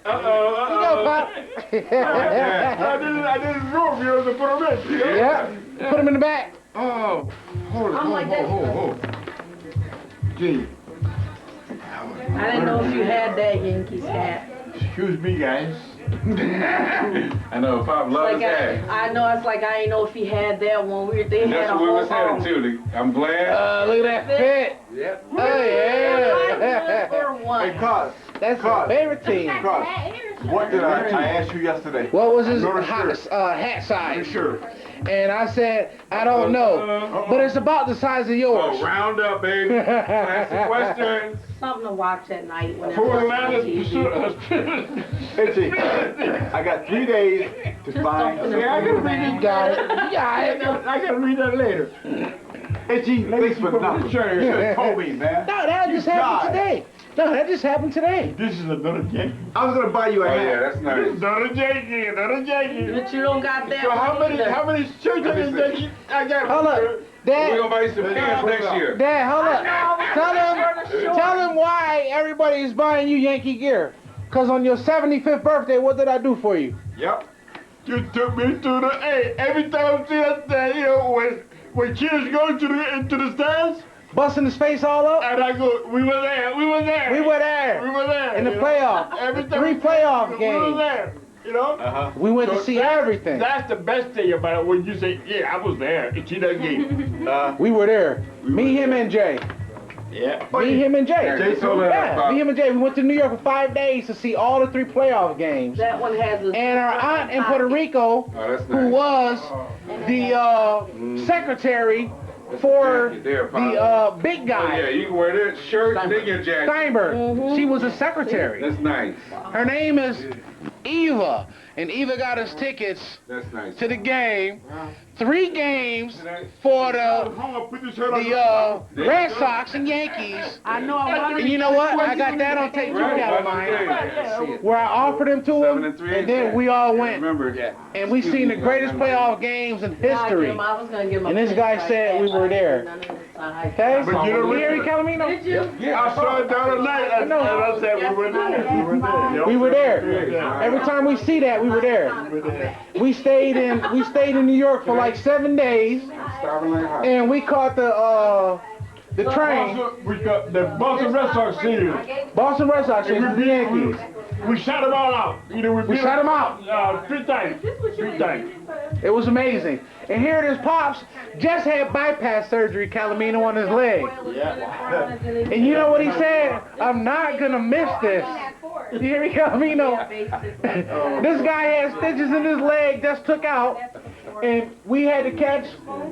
You go, Pop. I didn't know if you was a Puerto Rico. Yeah. Put him in the back. Oh, hold I'm like that. Gee, I didn't know if you had that Yankees hat. excuse me, guys. I know, Pop loves Like that. I know it's like I ain't know if he had that one. They had That's a what we whole was headed to. I'm glad. Look at that fit. Yep. Oh, yeah. Or one. Hey, Cos. That's my favorite team. Cos. What did I asked you yesterday? What was his Go to hat shirt. size? Sure. And I said, I don't know. But it's about the size of yours. Oh, round up, baby. Classic Western. Something to watch at night when Who I'm allowed watching us to TV. Hey, G, I got 3 days to find. something Yeah, I gotta read You got it. I gotta read that later. Hey, G, thanks for nothing. You should have told me, man. No, that just happened today. No, that just happened today. This is another Yankee. I was gonna buy you a Oh, hat. yeah, that's nice. Another Yankee, another Yankee. But you don't got that So one either. how many shirts are in Yankee? I got. Hold up. We're Dad, gonna buy you some pants next year. Dad, hold up. Tell him why everybody is buying you Yankee gear. Cause on your 75th birthday, what did I do for you? Yep. You took me to the. Hey, every time I see that, when kids go into the stands, Busting his face all up? and I go, we were there. We were there. In the you know? playoff. Every time 3 playoff we were games. there. You know? We went to So see that's- everything. That's the best thing about it when you say, yeah, I was there and see that game. We were there. Me, him, and Jay. Yeah. Me, him, and Jay. Jay told me that, Yeah, Pop. me, him, and Jay. We went to New York for 5 days to see all the 3 playoff games. That one has a. And our aunt in Puerto Rico, Oh, that's who nice. was the secretary for the big Oh, yeah, guy, you can wear that shirt and then your jacket. Steinberg. She was a secretary. That's nice. Her name is Eva, and Eva got us tickets That's nice. to the game. 3 games for the Red Sox and Yankees. I know I wanted And you know what? I got that on tape too, Calamine. Where I offered them to him, 7-3. and then we all went. Remember, And we seen the greatest playoff games in history. I was gonna give him a And this guy picture said like we that, were but I there. didn't understand. Okay? But you know You hear me, what? Calamino? Did you? Yeah, I saw it the other night and I said we were there. We were there. Every time we see that, we were there. We stayed in New York for like 7 days, starving like a hot. and we caught the the train. We got the Boston Red Sox series. Boston Red Sox And and the Yankees. We shot them all out. You know, We shot them out. 3 times. 3 times. It was amazing. And here it is, Pops just had bypass surgery, Calamino, on his leg. Yeah. And you know what he said? I'm not gonna miss this. You hear me, Calamino? This guy had stitches in his leg just took out, and we had to catch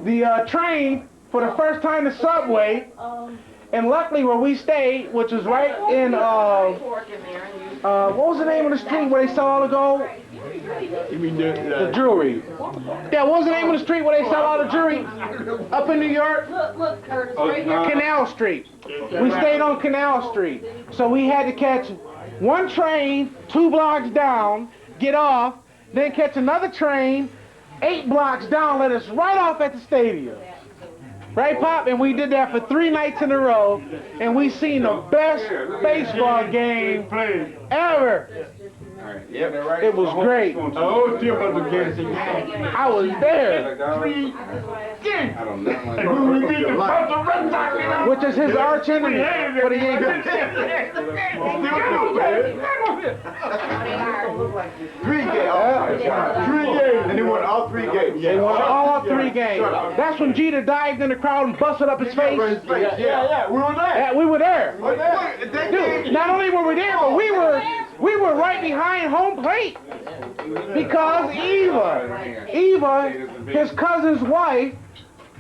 the train for the first time, the subway. And luckily where we stayed, which was right in, what was the name of the street where they sell all the gold? You mean The jewelry. Yeah, what was the name of the street where they sell all the jewelry? Up in New York? Look, Curtis, right here. Canal Street. We stayed on Canal Street. So we had to catch one train 2 blocks down, get off, then catch another train 8 blocks down, let us right off at the stadium. Right, Pop? And we did that for 3 nights in a row, and we seen the best baseball game ever. It was great. I was there. 3 games. I don't know. And when we beat the Boston Red Sox, you know, Which is his arch enemy for the Yankees. 3 games. 3 games. And they won all 3 games. They won all 3 games. That's when Jeter dived in the crowd and busted up his face. Yeah, we were there. Yeah, we were there. Dude, Dude, not only were we there, but we were right behind home plate. Because Eva, his cousin's wife,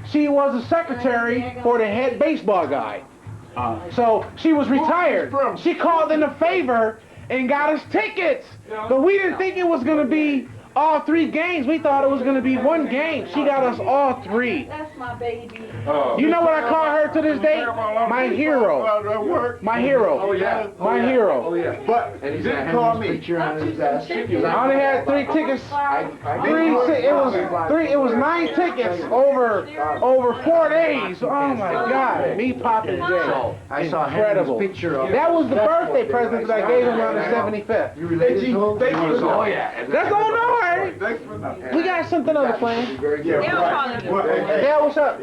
she was a secretary for the head baseball guy. So she was retired. She called in a favor and got us tickets. But we didn't think it was going to be all 3 games. We thought it was going to be 1 game. She got us all 3. That's my baby. You know what I call her to this day? My hero. My hero. Oh, yeah. My hero. Oh, yeah. But And he's didn't got call his me. picture on his ass. I only had 3 tickets. It was 9 tickets over 4 days. Oh my God! Me, Pop, and Jay. I saw Incredible. Henry's picture of That was the birthday present that I gave him on the 75th. You related to him? Oh, yeah. That's all no worry. Thanks for nothing. We got something other planned. Very good. Yeah, what's up?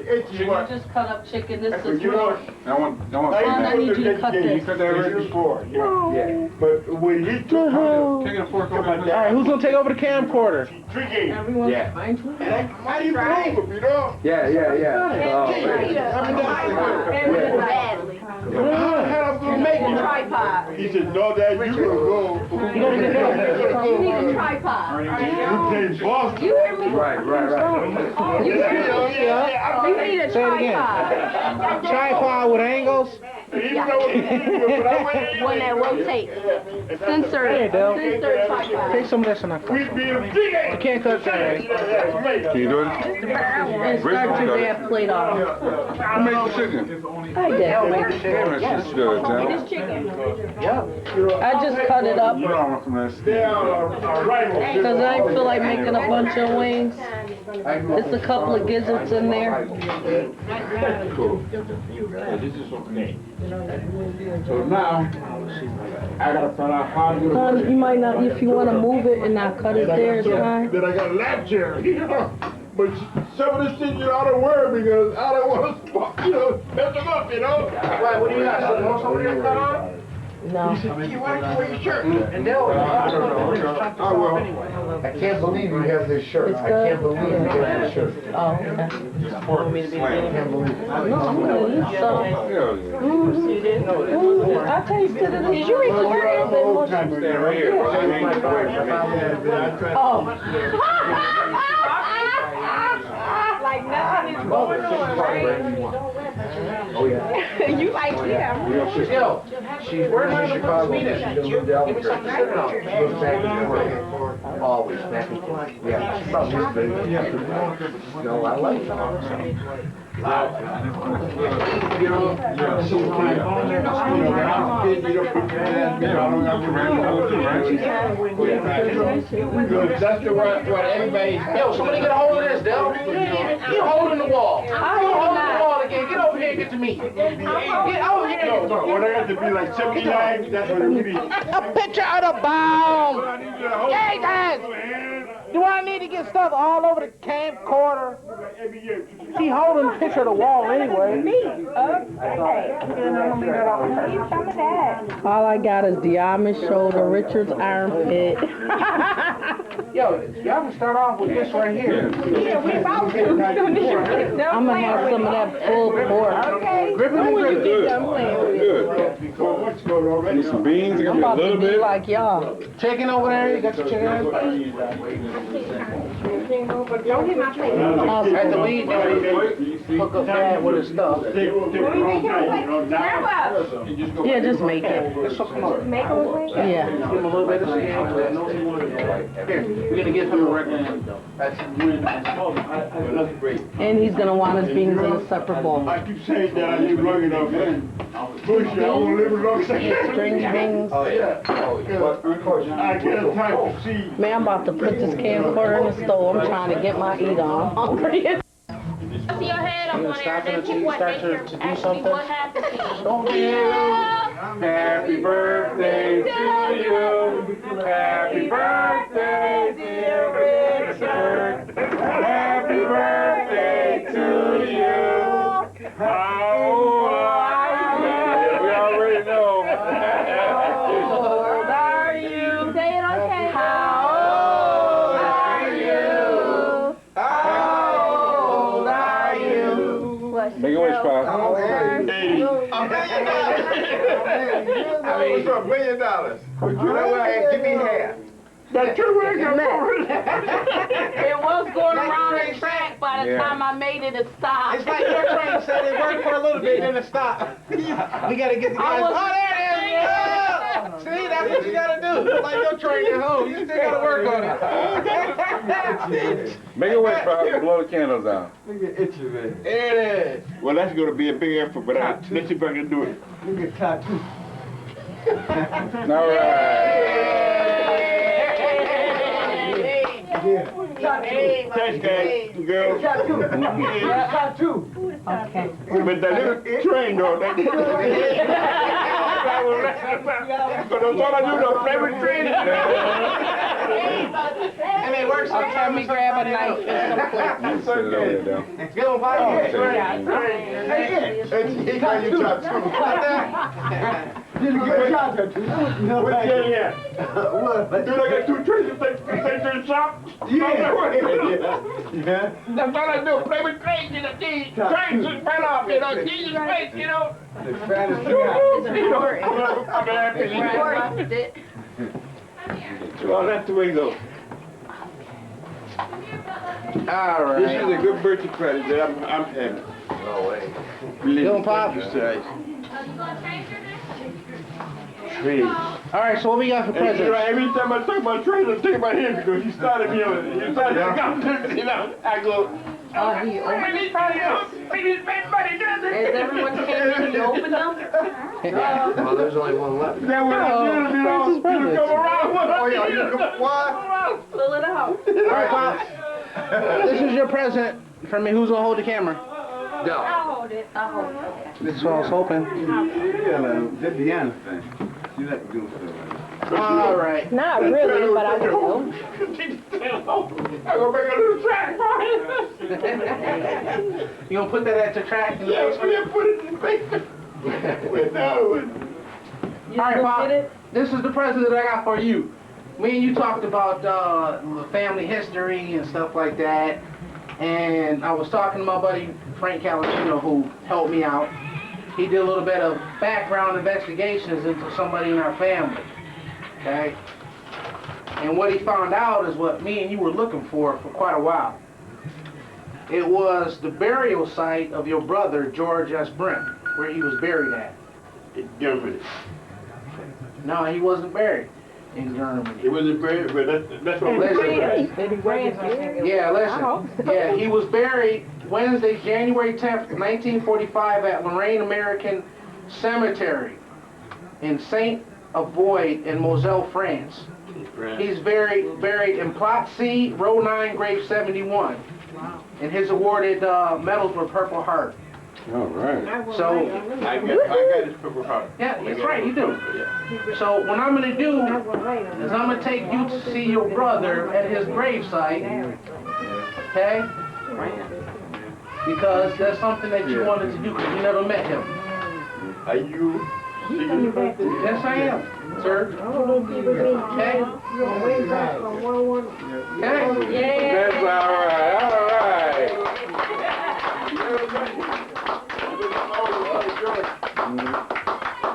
Just cut up chicken. This is You know, I want I need you to cut you this. cut that right before. Yeah. But when he took taking a fork over All right, who's gonna take over the camcorder? 3 games. Everyone's Yeah. fine to it. How do you believe him, you know? Yeah. How You make a tripod. He said, no, Dad, you gonna go. You need a tripod. You play Boston. You hear me? Right. You hear me? You need a Say it again. tripod. Tripod with angles. One that rotates. Sensor. Hey, Del. Sensor tripod. Take some of this and I cut. You can't cut that, right? Can you do it? And start your damn plate off. Who made the chicken? I did. Damn, that's good, Tal. This chicken. I just cut it up You don't want from this. because I feel like making a bunch of wings. It's a couple of gizzards in there. So now, I gotta find out how to do Son, you might not, if you want to move it and not cut it there, it's fine. Then I got a lap chair, you know. But some of this shit, you know, I don't worry because I don't want to, you know, mess them up, you know. Right, what do you got? Something else over there cut on? No. He said, you want to wear your shirt? And they'll. I will. I can't believe you have this shirt. It's I can't good? believe you have this shirt. Oh, okay. I can't believe it. No, I'm gonna eat some. Hell yeah. I tasted it. Did you record it? Stand right here. Like nothing is going on, right? Oh, yeah. You like him. Yo, She's in Chicago. She doesn't live to Albuquerque. She goes back and forth. Always back and forth. Yeah, she's about this big. No, I like it. That's the what everybody. yo, somebody get a hold of this, Del. You holding the wall. You holding the wall again. Get over here and get to me. Get over here. No, when I got to be like 79, that's what it would be. A picture of the bomb. Hey, Dad. Do I need to get stuff all over the camcorder? He holding the picture of the wall anyway. Me. Okay. Leave some of that. All I got is Diamond's shoulder, Richard's armpit. Yo, y'all can start off with this right here. Yeah, we about to. I'm gonna have some of that full pork. Okay. Grip it and When you grip get it. done playing with it. Need some beans, I'm a about little to be bit. like y'all. Chicken over there, you got your chicken? Don't hit my face. At the weed, hook up that with his stuff. Yeah, just make it. Let's hook him up. Make them wait. Yeah. Give him a little bit of skin. Here, we're gonna give him a record. That's great. And he's gonna want his beans in a separate bowl. I keep saying that I live long enough, man. Push it, I won't live as long as I can. String beans. Oh, yeah. I get a type of seed. Man, I'm about to put this camcorder in the stove. I'm trying to get my eat on. I'm hungry. See your head up You on gonna there stop and then it until keep you what start nature to do actually something? what happened to you. Don't be Happy birthday to you. Happy birthday, dear Richard. Happy birthday to you. How old are you? We already know. Old are you? Say it okay. How old are you? How old are you? What's Make a wish, Pop. What's up, $1 million? But you know what? Give me half. That's true, we're It was going around the track by the time I made it, it stopped. It's like your train said, it worked for a little bit, then it stopped. We gotta get the guys. Oh, there it is! Yeah! See, that's what you gotta do. It's like your train at home. You still gotta work on it. Make a wish, Pop. Blow the candles out. Look at itchy, man. There it is. Well, that's going to be a big effort, but let's see if I can do it. Look at tattoo. All right. Thanks, guys, girls. Tattoo. Okay. But that little train, though, that but that's all I do, though, play with train. And it works on Let me grab a knife and some plates. Sit it over there, though. Give him five. He got you tattoo. Did you get a shot tattoo? No, Yeah. Dude, I got 2 trains to take to the shop. Yeah. That's all I do, play with trains, you know, these trains just fell off, you know, Jesus Christ, you know. The fattest thing out. You know, I'm happy. Well, that's the way it goes. All right. This is a good birthday present that I'm having. No way. Give him pop. All right, so what we got for And, you know, presents? every time I talk about trains, I think about him because he started me on it. He started to come, you know, I go, He opened his presents. As everyone came in, he opened them. Well, there's only one left. Then when I you know, you come around, Oh, yeah, you come, what? Fill it out. All right, Pop. This is your present for me. Who's gonna hold the camera? No. I'll hold it. I'll hold it. This is what I was hoping. Yeah, that Deanna thing. You like to do stuff. All right. Not really, but I will. I'm gonna make a little track for him. You gonna put that at the track? In the Yeah, basement? put it in the basement. With that one. All right, Pop. This is the present that I got for you. Me and you talked about family history and stuff like that. And I was talking to my buddy Frank Calatino, who helped me out. He did a little bit of background investigations into somebody in our family. Okay? And what he found out is what me and you were looking for quite a while. It was the burial site of your brother, George S. Brent, where he was buried at. In Germany. No, he wasn't buried in Germany. He wasn't buried, but that's what Listen. Yeah, listen. Yeah, he was buried Wednesday, January 10th, 1945 at Lorraine American Cemetery in Saint Avoid in Moselle, France. He's buried in Plot C, row 9, grave 71. And his awarded medals were Purple Heart. All right. So, I got his Purple Heart. yeah, that's right, you do. So what I'm gonna do is I'm gonna take you to see your brother at his gravesite, okay? Because that's something that you wanted to do because you never met him. Are you singing about this? Yes, I am, sir. Okay? Okay? That's all right. All right.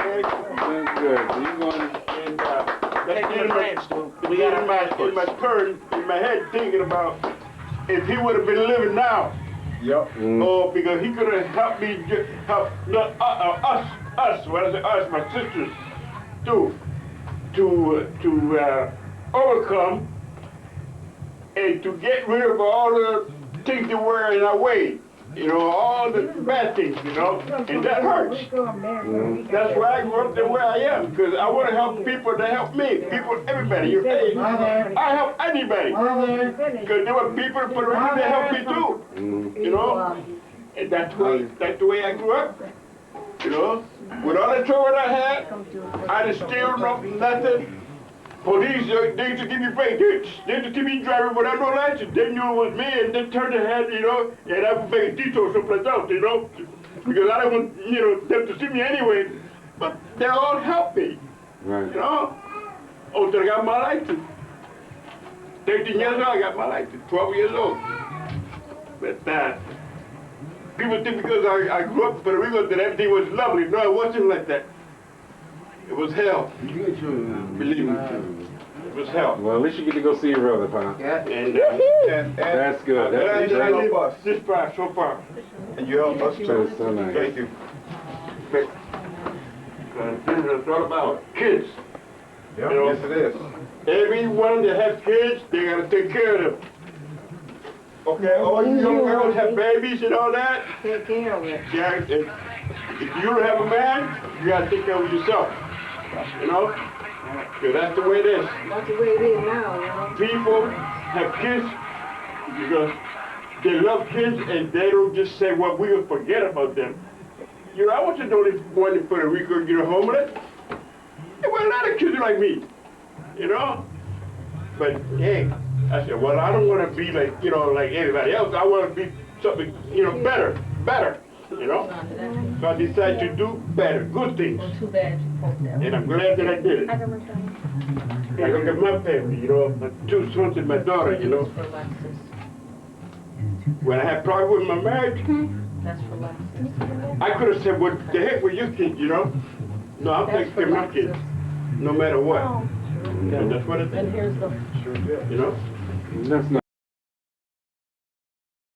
That's good. So you going We got in my head thinking about if he would have been living now. Yep. Oh, because he could have helped me help us, when I say us, my sisters, to overcome and to get rid of all the things that were in our way. You know, all the bad things, you know, and that hurts. That's why I grew up the way I am, because I want to help people that help me. People, everybody. Hey, I help anybody. Because there were people in Puerto Rico that helped me too. You know? And that's the way I grew up. You know? With all the trouble I had, I didn't steal nothing. Police, they used to give me break. They used to keep me driving without no license. They knew it was me and they turned their head, you know, and I would make a detour someplace else, you know, because I didn't want, you know, them to see me anyway. But they all helped me, Right. you know, until I got my license. 13 years old, I got my license, 12 years old. But people think because I grew up in Puerto Rico that everything was lovely. No, it wasn't like that. It was hell. Believe me. It was hell. Well, at least you get to go see your brother, Pa. Yeah. And That's good. That's help us this far, so far. And you help us too. That's so nice. Thank you. Because this is all about kids. Yep. You know, Yes, it is. everyone that has kids, they gotta take care of them. Okay, all you young girls have babies and all that. Take care of it. Yeah, if you don't have a man, you gotta take care of yourself. You know? Because that's the way it is. That's the way it is now, you know. People have kids because they love kids and they don't just say, well, we will forget about them. You know, I wasn't the only one in Puerto Rico, you know, homeless. There were a lot of kids like me, you know? But hey, I said, well, I don't want to be like, you know, like everybody else. I want to be something, you know, better, you know? So I decided to do better, good things. And I'm glad that I did it. I look at my family, you know, my 2 sons and my daughter, you know. When I had problems with my marriage, I could have said, what the heck with you kids, you know? No, I'm taking care of my kids, no matter what. And that's what it is. And here's the You know? That's nice.